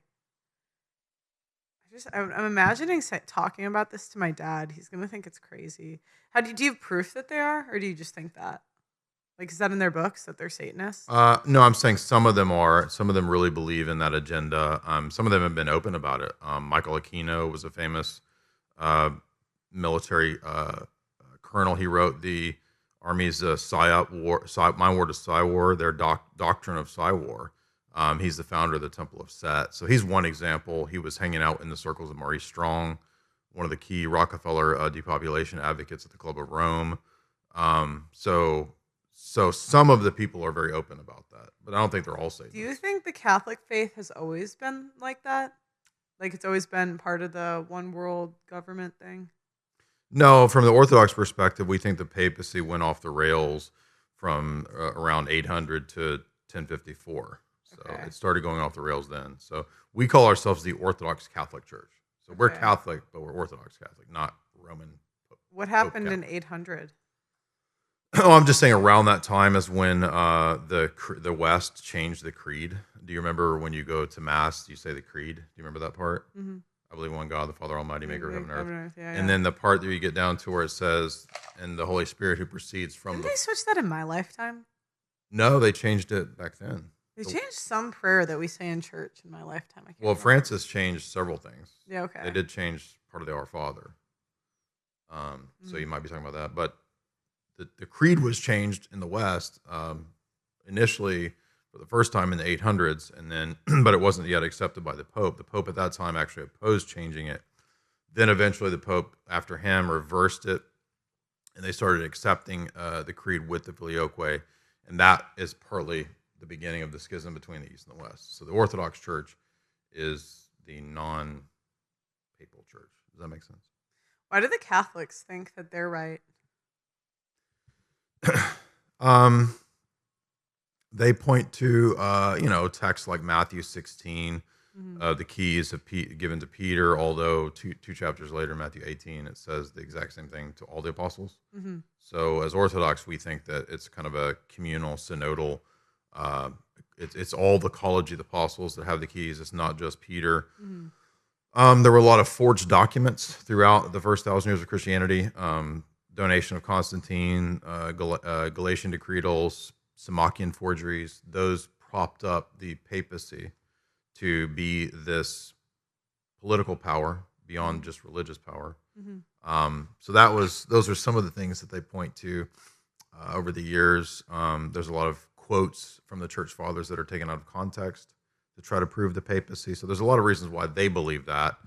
I'm imagining talking about this to my dad. He's gonna think it's crazy. Do you have proof that they are, or do you just think that? Like, is that in their books that they're Satanists? No, I'm saying some of them are. Some of them really believe in that agenda. Some of them have been open about it. Michael Aquino was a famous military colonel. He wrote the Army's PSYOP war, My War to Psy War, their doctrine of Psy War. He's the founder of the Temple of Set. So he's one example. He was hanging out in the circles of Maurice Strong, one of the key Rockefeller depopulation advocates at the Club of Rome. So some of the people are very open about that, but I don't think they're all Satanists. Do you think the Catholic faith has always been like that? Like it's always been part of the one world government thing? No, from the Orthodox perspective, we think the papacy went off the rails from around 800 to 1054. So it started going off the rails then. So we call ourselves the Orthodox Catholic Church. So we're Catholic, but we're Orthodox Catholic, not Roman. What happened in 800? Oh, I'm just saying around that time is when the West changed the creed. Do you remember when you go to Mass, you say the creed? Do you remember that part? Mm-hmm. I believe in one God, the Father Almighty, maker of heaven and earth. Yeah, and then the part that you get down to where it says, and the Holy Spirit who proceeds from Didn't they switch that in my lifetime? No, they changed it back then. They changed some prayer that we say in church in my lifetime. I can't remember. Francis changed several things. Yeah, okay. They did change part of the Our Father. So you might be talking about that. But the creed was changed in the West initially for the first time in the 800s, and then, but it wasn't yet accepted by the Pope. The Pope at that time actually opposed changing it. Then eventually the Pope, after him, reversed it, and they started accepting the creed with the Filioque, and that is partly the beginning of the schism between the East and the West. So the Orthodox Church is the non-papal church. Does that make sense? Why do the Catholics think that they're right? They point to texts like Matthew 16, Mm-hmm. the keys of given to Peter. Although two chapters later, Matthew 18, it says the exact same thing to all the apostles. Mm-hmm. So as Orthodox, we think that it's kind of a communal, synodal. It's all the college of the apostles that have the keys. It's not just Peter. Mm-hmm. There were a lot of forged documents throughout the first 1,000 years of Christianity. Donation of Constantine, Galatian decretals, Sammachian forgeries. Those propped up the papacy to be this political power beyond just religious power. Mm-hmm. So those are some of the things that they point to over the years. There's a lot of quotes from the church fathers that are taken out of context to try to prove the papacy. So there's a lot of reasons why they believe that,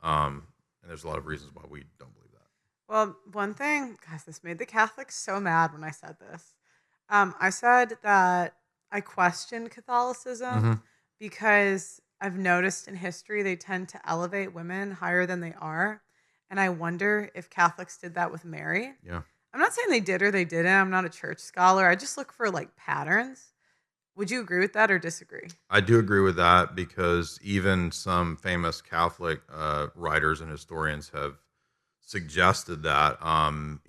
and there's a lot of reasons why we don't believe that. Well, one thing, guys, this made the Catholics so mad when I said this. I said that I questioned Catholicism because I've noticed in history they tend to elevate women higher than they are. And I wonder if Catholics did that with Mary. Yeah. I'm not saying they did or they didn't. I'm not a church scholar. I just look for like patterns. Would you agree with that or disagree? I do agree with that because even some famous Catholic writers and historians have suggested that.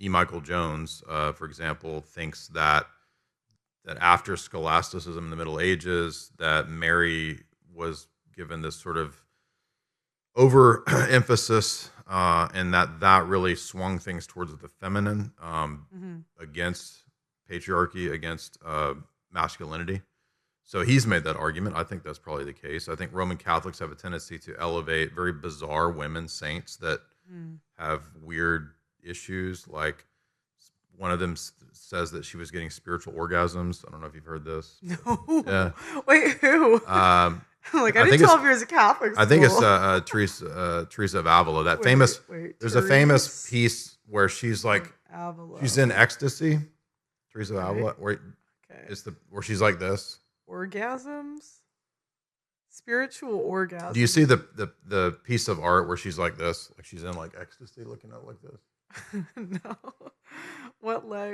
E. Michael Jones, for example, thinks that after scholasticism in the Middle Ages, that Mary was given this sort of overemphasis, and that really swung things towards the feminine, against patriarchy, against masculinity. So he's made that argument. I think that's probably the case. I think Roman Catholics have a tendency to elevate very bizarre women saints that have weird issues. Like one of them says that she was getting spiritual orgasms. I don't know if you've heard this. No. Yeah. Wait, who? I did 12 years of Catholic school. I think it's Teresa of Avila. That famous. There's a famous piece where she's like, Avila. she's in ecstasy. Teresa of Avila, where she's like this. Orgasms, spiritual orgasms. Do you see the piece of art where she's like this, like she's in like ecstasy, looking up like this? No. What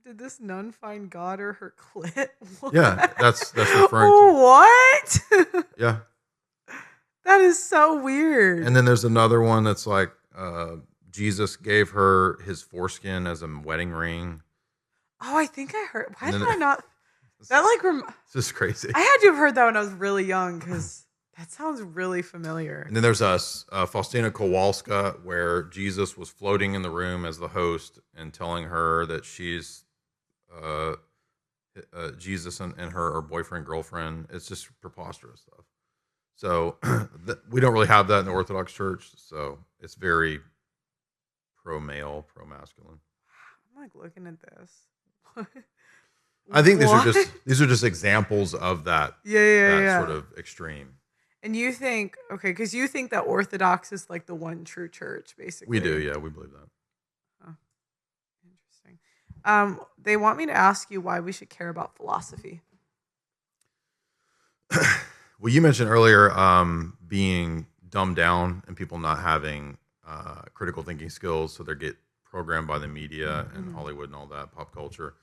did this nun find God or her clit? What? Yeah, that's referring to what? Yeah, that is so weird. And then there's another one that's like Jesus gave her his foreskin as a wedding ring. Oh, I think I heard. Why did I not? That it's just crazy. I had to have heard that when I was really young because that sounds really familiar. And then there's Faustina Kowalska, where Jesus was floating in the room as the host and telling her that she's Jesus and her are boyfriend, girlfriend. It's just preposterous stuff. So we don't really have that in the Orthodox Church. So it's very pro-male, pro-masculine. I'm like looking at this. I think these are just examples of that. Yeah. Sort of extreme. And you think, because you think that Orthodox is like the one true church, basically. We do, yeah, we believe that. Oh, interesting. They want me to ask you why we should care about philosophy. Well, you mentioned earlier being dumbed down and people not having critical thinking skills, so they get programmed by the media and Hollywood and all that, pop culture.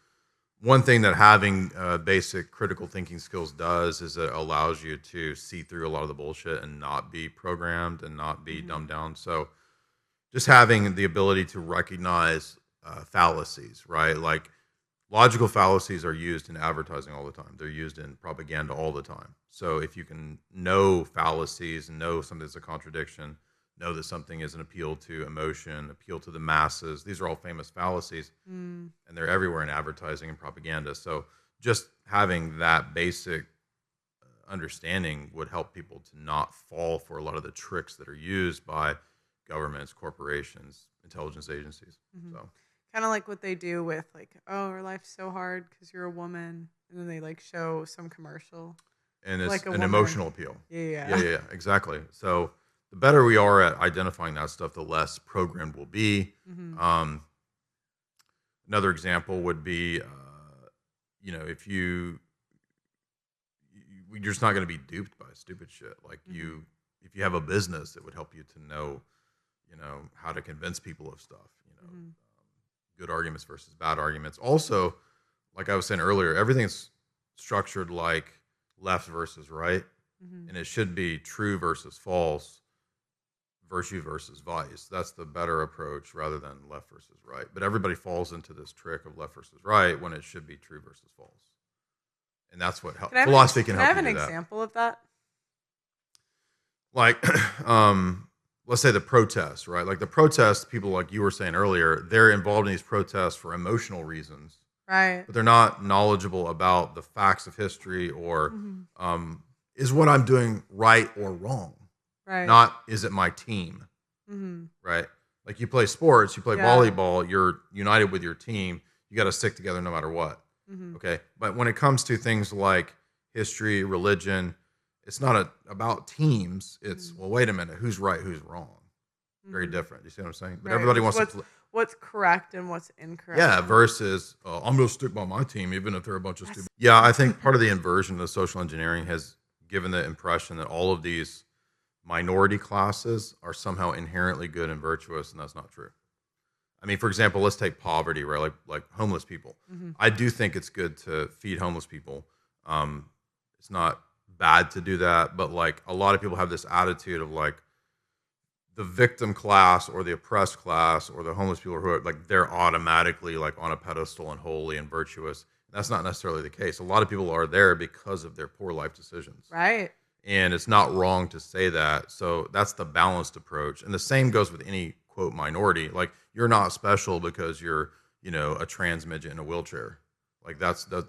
One thing that having basic critical thinking skills does is it allows you to see through a lot of the bullshit and not be programmed and not be dumbed down. So just having the ability to recognize fallacies, right? Like logical fallacies are used in advertising all the time. They're used in propaganda all the time. So if you can know fallacies and know something's a contradiction, know that something is an appeal to emotion, appeal to the masses. These are all famous fallacies, and they're everywhere in advertising and propaganda. So just having that basic understanding would help people to not fall for a lot of the tricks that are used by governments, corporations, intelligence agencies. So kind of like what they do with like, oh, our life's so hard because you're a woman, and then they like show some commercial. And it's like an emotional appeal. Yeah, exactly. So the better we are at identifying that stuff, the less programmed we'll be. Another example would be, if you you're just not going to be duped by stupid shit. Like if you have a business, it would help you to know, how to convince people of stuff, good arguments versus bad arguments. Also, like I was saying earlier, everything's structured like left versus right, and it should be true versus false, virtue versus vice. That's the better approach rather than left versus right. But everybody falls into this trick of left versus right when it should be true versus false. And that's what philosophy can help you do that. Can I have an example of that? Like, let's say the protests, right? Like the protests, people like you were saying earlier, they're involved in these protests for emotional reasons. Right. But they're not knowledgeable about the facts of history or is what I'm doing right or wrong? Right. Not, is it my team? Right? Like you play sports, you play volleyball, you're united with your team. You got to stick together no matter what. Okay. But when it comes to things like history, religion, it's not about teams. It's, well, wait a minute, who's right, who's wrong? Very different. You see what I'm saying? But everybody wants to... What's correct and what's incorrect. Yeah, versus, I'm going to stick by my team, even if they're a bunch of stupid... Yeah, I think part of the inversion of social engineering has given the impression that all of these minority classes are somehow inherently good and virtuous, and that's not true. I mean, for example, let's take poverty, right? Like homeless people. I do think it's good to feed homeless people. It's not bad to do that, but like a lot of people have this attitude of like the victim class or the oppressed class or the homeless people who are like, they're automatically like on a pedestal and holy and virtuous. That's not necessarily the case. A lot of people are there because of their poor life decisions. Right. And it's not wrong to say that. So that's the balanced approach. And the same goes with any quote minority. Like you're not special because you're, a trans midget in a wheelchair. Like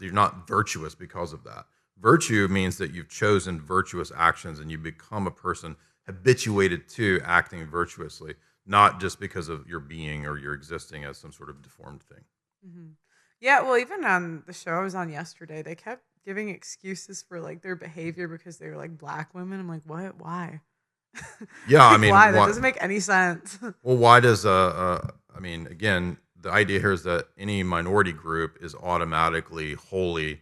you're not virtuous because of that. Virtue means that you've chosen virtuous actions and you become a person habituated to acting virtuously, not just because of your being or your existing as some sort of deformed thing. Yeah, well, even on the show I was on yesterday, they kept giving excuses for like their behavior because they were like black women. I'm like, what? Why? Yeah, like, I mean, why? That doesn't make any sense. Well, why does again, the idea here is that any minority group is automatically holy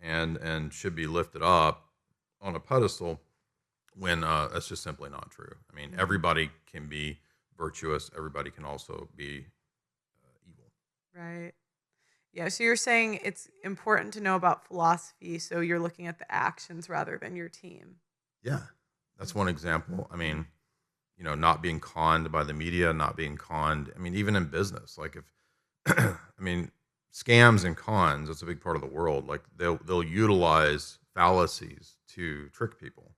and should be lifted up on a pedestal when that's just simply not true. I mean, everybody can be virtuous. Everybody can also be evil. Right. Yeah. So you're saying it's important to know about philosophy. So you're looking at the actions rather than your team. Yeah. That's one example. I mean, not being conned by the media, not being conned. I mean, even in business, like scams and cons, that's a big part of the world. Like they'll utilize fallacies to trick people.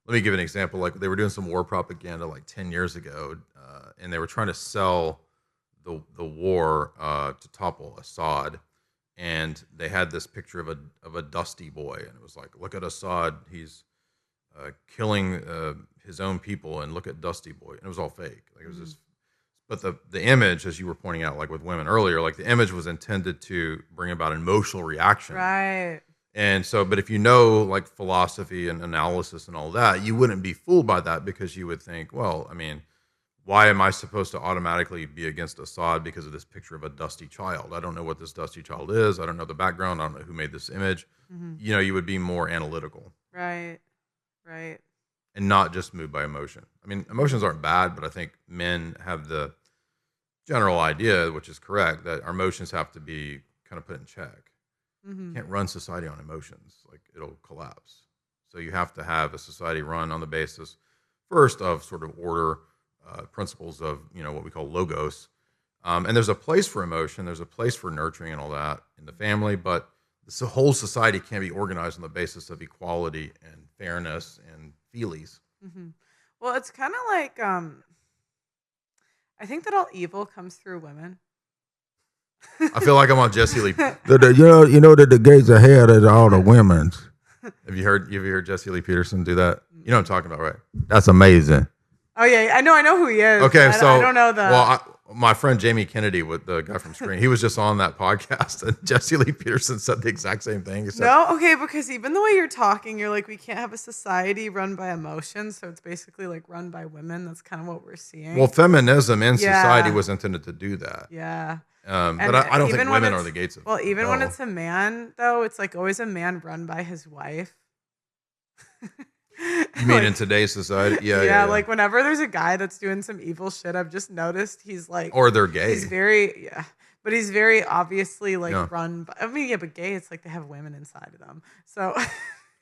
Let me give an example. Like they were doing some war propaganda like 10 years ago, and they were trying to sell the war to topple Assad. And they had this picture of a dusty boy, and it was like, look at Assad, he's killing his own people, and look at Dusty Boy. And it was all fake. Like it was just, but the image, as you were pointing out, like with women earlier, like the image was intended to bring about an emotional reaction. Right. And so, but if you know like philosophy and analysis and all that, you wouldn't be fooled by that because you would think, well, I mean, why am I supposed to automatically be against Assad because of this picture of a dusty child? I don't know what this dusty child is. I don't know the background. I don't know who made this image. You would be more analytical. Right. Right. And not just moved by emotion. I mean, emotions aren't bad, but I think men have the general idea, which is correct, that our emotions have to be kind of put in check. You can't run society on emotions. Like, it'll collapse. So you have to have a society run on the basis, first, of sort of order, principles of, what we call logos. And there's a place for emotion. There's a place for nurturing and all that in the family, but this whole society can't be organized on the basis of equality and fairness and feelies. Well, it's kind of like, I think that all evil comes through women. I feel like I'm on Jesse Lee. You know that the gates are held as all the women's. Have you heard Jesse Lee Peterson do that? You know what I'm talking about, right? That's amazing. Oh yeah, I know who he is. Okay, so I don't know the. Well, my friend Jamie Kennedy, with the guy from Screen, he was just on that podcast, and Jesse Lee Peterson said the exact same thing. He said, no, okay, because even the way you're talking, you're like, we can't have a society run by emotions, so it's basically like run by women. That's kind of what we're seeing. Well, feminism in society was intended to do that. Yeah. But I don't think women are the gates of. Well, even when it's a man, though, it's like always a man run by his wife. You mean in today's society? Yeah, like whenever there's a guy that's doing some evil shit, I've just noticed he's like, or they're gay. He's very, but he's very obviously like Yeah. run. I mean, yeah, but gay, it's like they have women inside of them. So,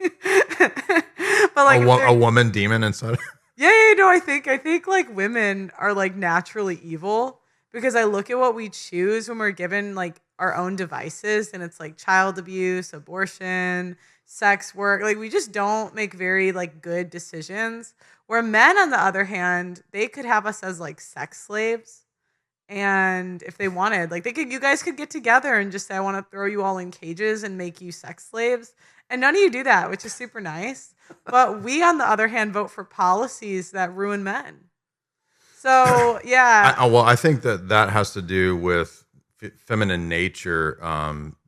but like a woman demon inside. yeah, no, I think like women are like naturally evil because I look at what we choose when we're given like our own devices, and it's like child abuse, abortion, sex work. Like we just don't make very like good decisions. Where men, on the other hand, they could have us as like sex slaves. And if they wanted, like you guys could get together and just say, I want to throw you all in cages and make you sex slaves. And none of you do that, which is super nice. But we, on the other hand, vote for policies that ruin men. So, yeah. I think that has to do with feminine nature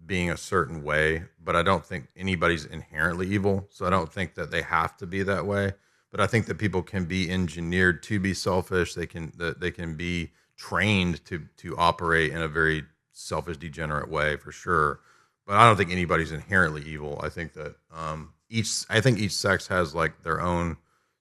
being a certain way, but I don't think anybody's inherently evil. So I don't think that they have to be that way. But I think that people can be engineered to be selfish. They can be trained to operate in a very selfish, degenerate way for sure. But I don't think anybody's inherently evil. I think that each sex has like their own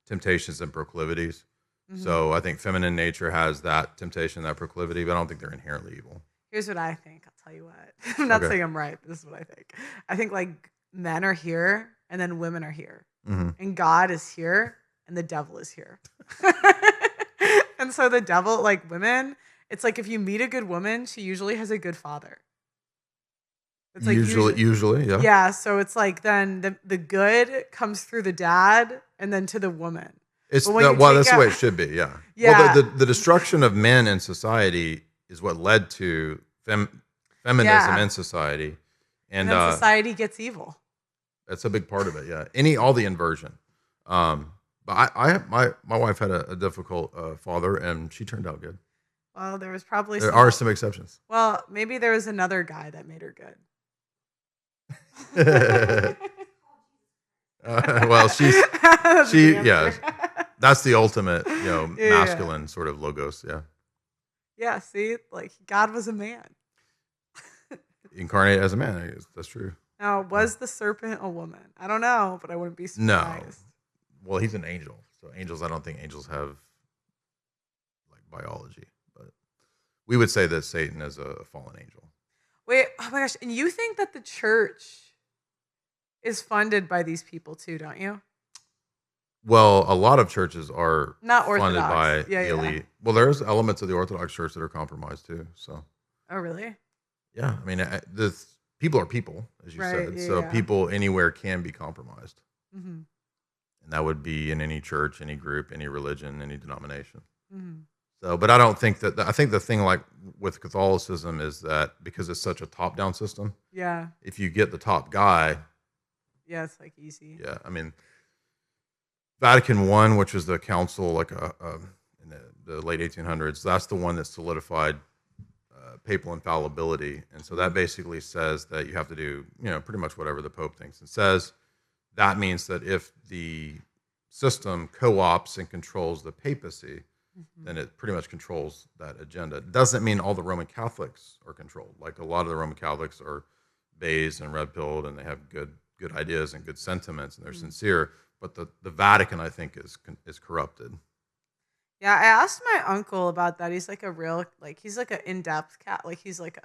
temptations and proclivities. Mm-hmm. So I think feminine nature has that temptation, that proclivity, but I don't think they're inherently evil. Here's what I think. I'll tell you what. I'm not saying I'm right, but this is what I think. I think like men are here and then women are here. Mm-hmm. And God is here and the devil is here. And so the devil, like women, it's like if you meet a good woman, she usually has a good father. It's like usually, yeah. Yeah, so it's like then the good comes through the dad and then to the woman. That's the way it should be, yeah. Yeah. Well, the destruction of men in society is what led to feminism in society. And then society gets evil. That's a big part of it, yeah. All the inversion. But my wife had a difficult father, and she turned out good. Well, there was are some exceptions. Well, maybe there was another guy that made her good. Well, that's the ultimate, masculine sort of logos, yeah. Yeah, see, like God was a man, incarnate as a man. I guess that's true. Now, was the serpent a woman? I don't know, but I wouldn't be surprised. No. Well, he's an angel. So angels, I don't think angels have like biology, but we would say that Satan is a fallen angel. Wait, oh my gosh. And you think that the church is funded by these people too, don't you? Well, a lot of churches are not funded Orthodox. by elite. Yeah. Well, there's elements of the Orthodox Church that are compromised too. So. Oh, really? Yeah. I mean, people are people, as you said. So people anywhere can be compromised. Mm-hmm. And that would be in any church, any group, any religion, any denomination. Mm-hmm. So, but I don't think that. I think the thing like with Catholicism is that because it's such a top-down system. Yeah. If you get the top guy. Yeah, it's like easy. Yeah, I mean, Vatican I, which was the council like in the late 1800s, that's the one that solidified papal infallibility, and so that basically says that you have to do pretty much whatever the Pope thinks and says. That means that if the system co-ops and controls the papacy, then it pretty much controls that agenda. It doesn't mean all the Roman Catholics are controlled. Like a lot of the Roman Catholics are bathed and red-pilled, and they have good ideas and good sentiments, and they're sincere. But the Vatican, I think, is corrupted. Yeah, I asked my uncle about that. He's like he's like an in-depth cat. Like he's like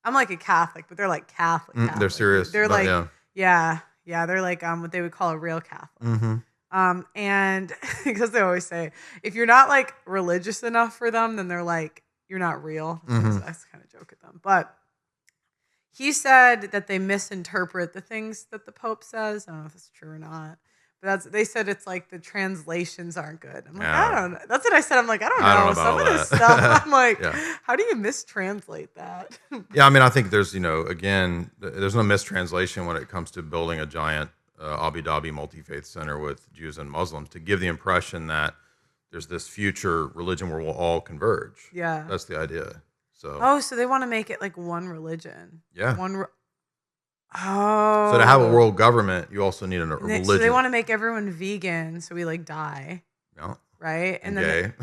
I'm like a Catholic, but they're like Catholic. They're serious. They're like. Yeah, they're like what they would call a real Catholic. Mm-hmm. And because they always say if you're not like religious enough for them, then they're like you're not real. Mm-hmm. So I kind of joke at them, but he said that they misinterpret the things that the Pope says. I don't know if it's true or not, but they said it's like the translations aren't good. I'm like, I don't know. That's what I said. I'm like, I don't know. Some of this stuff, I'm like, how do you mistranslate that? Yeah, I mean, I think there's, again, there's no mistranslation when it comes to building a giant Abu Dhabi multi-faith center with Jews and Muslims to give the impression that there's this future religion where we'll all converge. Yeah. That's the idea. So they want to make it like one religion. Yeah. Oh. So to have a world government, you also need a religion. So they want to make everyone vegan, so we like die. Yeah. Right? And gay.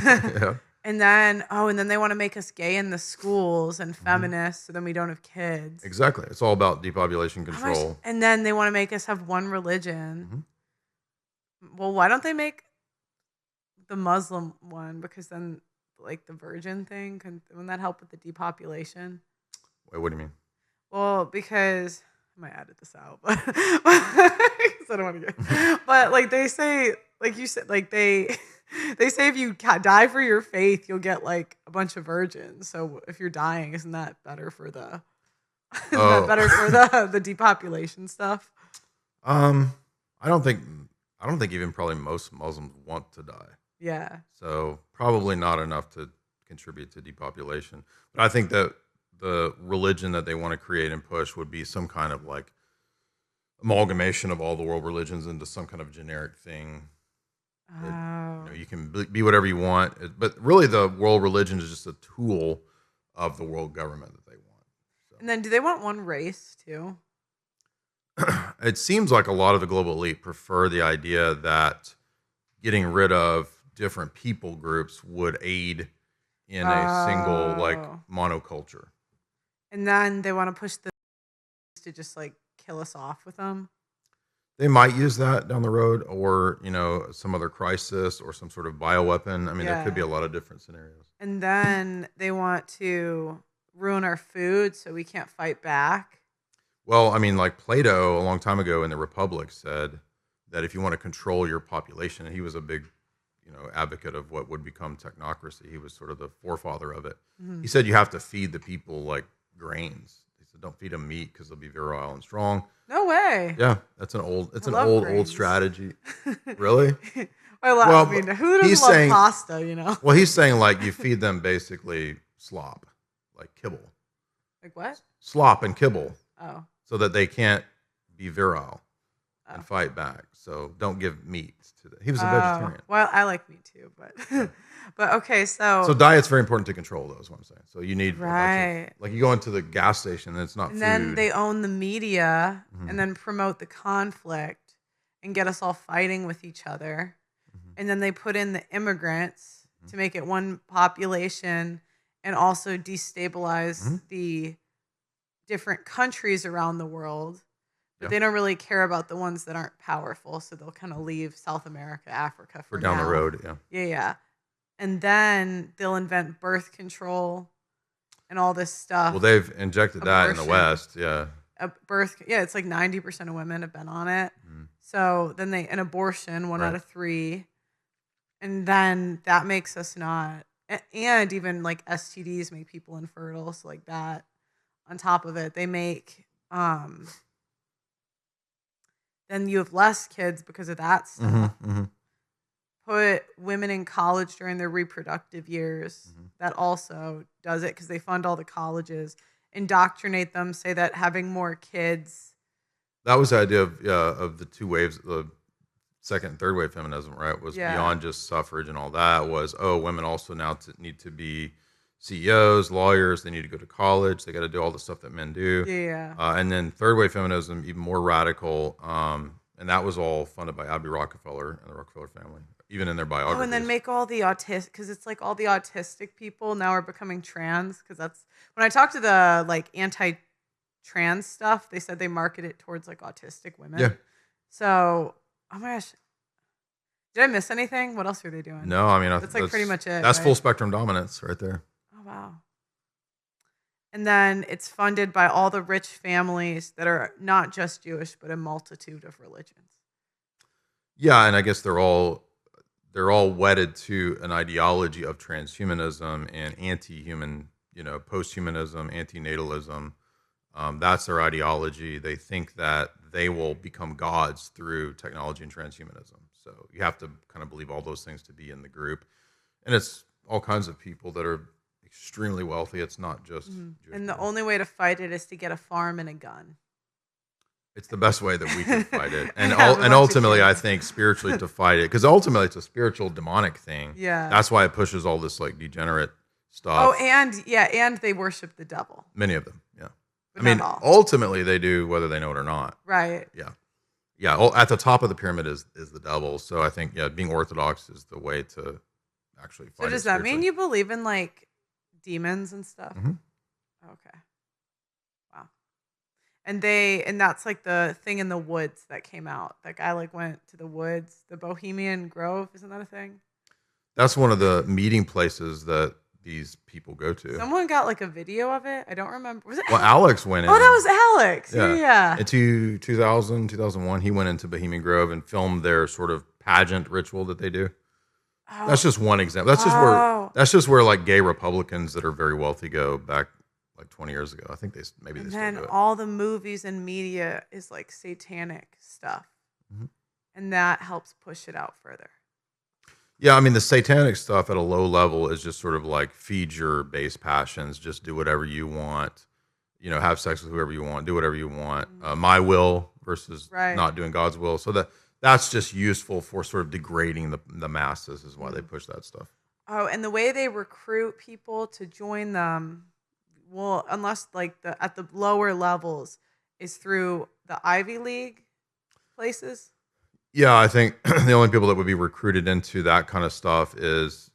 Yeah. And then they want to make us gay in the schools and feminists, so then we don't have kids. Exactly. It's all about depopulation control. And then they want to make us have one religion. Well, why don't they make the Muslim one? Because then, like, the virgin thing, wouldn't that help with the depopulation? Wait, what do you mean? Well, because I might edit this out, but because I don't want to get. But like they say, like you said, like they say if you die for your faith, you'll get like a bunch of virgins. So if you're dying, isn't that better for the? The depopulation stuff? I don't think even probably most Muslims want to die. Yeah. So probably not enough to contribute to depopulation. But I think that the religion that they want to create and push would be some kind of like amalgamation of all the world religions into some kind of generic thing. You can be whatever you want, but really the world religion is just a tool of the world government that they want. So. And then do they want one race too? It seems like a lot of the global elite prefer the idea that getting rid of different people groups would aid in a single like monoculture. And then they want to push to just like kill us off with them. They might use that down the road, or some other crisis or some sort of bioweapon. I mean, there could be a lot of different scenarios. And then they want to ruin our food so we can't fight back. Well, I mean, like Plato a long time ago in the Republic said that if you want to control your population, and he was a big advocate of what would become technocracy. He was sort of the forefather of it. He said you have to feed the people like grains. He said don't feed them meat because they'll be virile and strong. No way. Yeah, that's an old strategy. Really? Who doesn't love pasta? Well, he's saying like you feed them basically slop, like kibble. Like what? Slop and kibble. Oh. So that they can't be virile and fight back. So don't give meat to them. He was a vegetarian. Well, I like meat too, but okay, so diet's very important to control, though, is what I'm saying. So you need right. Like you go into the gas station and it's not and food. Then they own the media and then promote the conflict and get us all fighting with each other. And then they put in the immigrants to make it one population and also destabilize the different countries around the world. But they don't really care about the ones that aren't powerful, so they'll kind of leave South America, Africa for down now. the road. Yeah. And then they'll invent birth control and all this stuff. Well, they've injected that in the West. Yeah. It's like 90% of women have been on it. So then an abortion, 1 out of 3, and then that makes us not. And even like STDs make people infertile, so like that. On top of it, they make. Then you have less kids because of that stuff. Put women in college during their reproductive years. That also does it because they fund all the colleges. Indoctrinate them, say that having more kids. That was the idea of the two waves, the second and third wave feminism, right? Was beyond just suffrage and all that. Was, women also now need to be CEOs, lawyers, they need to go to college. They got to do all the stuff that men do. Yeah. And then third wave feminism, even more radical. And that was all funded by Abby Rockefeller and the Rockefeller family, even in their biographies. And then make all the because it's like all the autistic people now are becoming trans. Because that's when I talked to the like anti-trans stuff, they said they market it towards like autistic women. Yeah. So, oh my gosh. Did I miss anything? What else are they doing? No, I mean, that's like pretty much it. That's full spectrum dominance right there. Oh, wow. And then it's funded by all the rich families that are not just Jewish, but a multitude of religions. Yeah, and I guess they're all wedded to an ideology of transhumanism and anti-human, post-humanism, anti-natalism. That's their ideology. They think that they will become gods through technology and transhumanism. So you have to kind of believe all those things to be in the group. And it's all kinds of people that are extremely wealthy. It's not just Jewish and the people. only way to fight it is to get a farm and a gun. It's the best way that we can fight it. And ultimately, I think spiritually to fight it. Because ultimately, it's a spiritual demonic thing. Yeah. That's why it pushes all this like degenerate stuff. Oh, and they worship the devil. Many of them, yeah. But not all. Ultimately, they do whether they know it or not. Right. Yeah. Yeah, at the top of the pyramid is the devil. So I think, being Orthodox is the way to actually So fighting. does that mean spiritually. you believe in like demons and stuff? Mhm. Okay. Wow. And that's like the thing in the woods that came out. That guy like went to the woods, the Bohemian Grove, isn't that a thing? That's one of the meeting places that these people go to. Someone got like a video of it. I don't remember. Was it Well, Alex? Alex went in. Oh, that was Alex. Yeah. Yeah. In 2001, he went into Bohemian Grove and filmed their sort of pageant ritual that they do. Oh. That's just one example. That's just where like gay Republicans that are very wealthy go back like 20 years ago. I think they still then do it. all the movies and media is like satanic stuff. Mhm. And that helps push it out further. Yeah, I mean the satanic stuff at a low level is just sort of like feed your base passions, just do whatever you want, have sex with whoever you want, do whatever you want. My will versus not doing God's will. So that's just useful for sort of degrading the masses is why they push that stuff. Oh, and the way they recruit people to join them, well, unless like at the lower levels, is through the Ivy League places. Yeah, I think the only people that would be recruited into that kind of stuff is,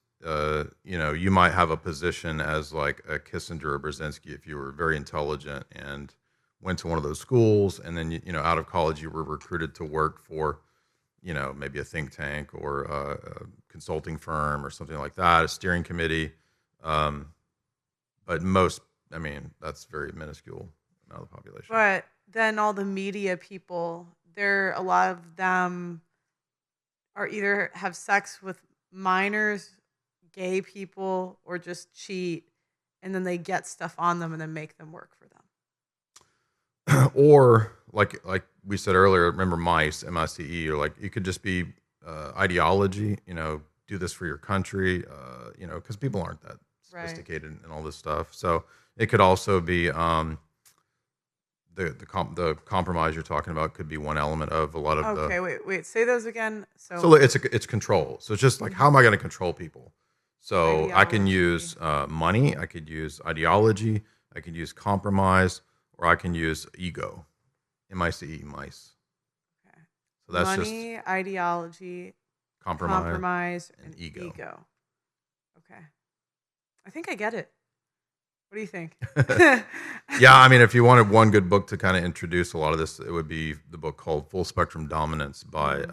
you might have a position as like a Kissinger or Brzezinski if you were very intelligent and went to one of those schools, and then out of college you were recruited to work for, maybe a think tank or a consulting firm or something like that, a steering committee. But that's very minuscule amount of the population. But then all the media people, a lot of them are either have sex with minors, gay people, or just cheat, and then they get stuff on them and then make them work for them. Or like we said earlier, remember MICE, MICE, or like it could just be ideology, do this for your country, because people aren't that sophisticated in all this stuff. So it could also be the compromise you're talking about could be one element of a lot of the. Okay, wait, say those again. So it's control. So it's just like, how am I going to control people? So Ideology. I can use money, I could use ideology, I could use compromise, or I can use ego. MICE, mice. Okay. So that's money, just ideology, compromise, and ego. Okay. I think I get it. What do you think? Yeah, I mean, if you wanted one good book to kind of introduce a lot of this, it would be the book called Full Spectrum Dominance by,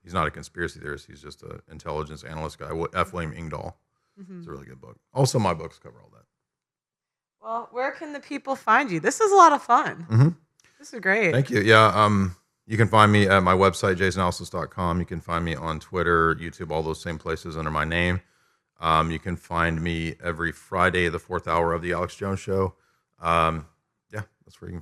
he's not a conspiracy theorist, he's just an intelligence analyst guy, F. William Engdahl. It's a really good book. Also, my books cover all that. Well, where can the people find you? This is a lot of fun. Mm-hmm. This is great. Thank you. Yeah, you can find me at my website, jasonalsis.com. You can find me on Twitter, YouTube, all those same places under my name. You can find me every Friday, the 4th hour of the Alex Jones Show. Yeah, that's where you can find me.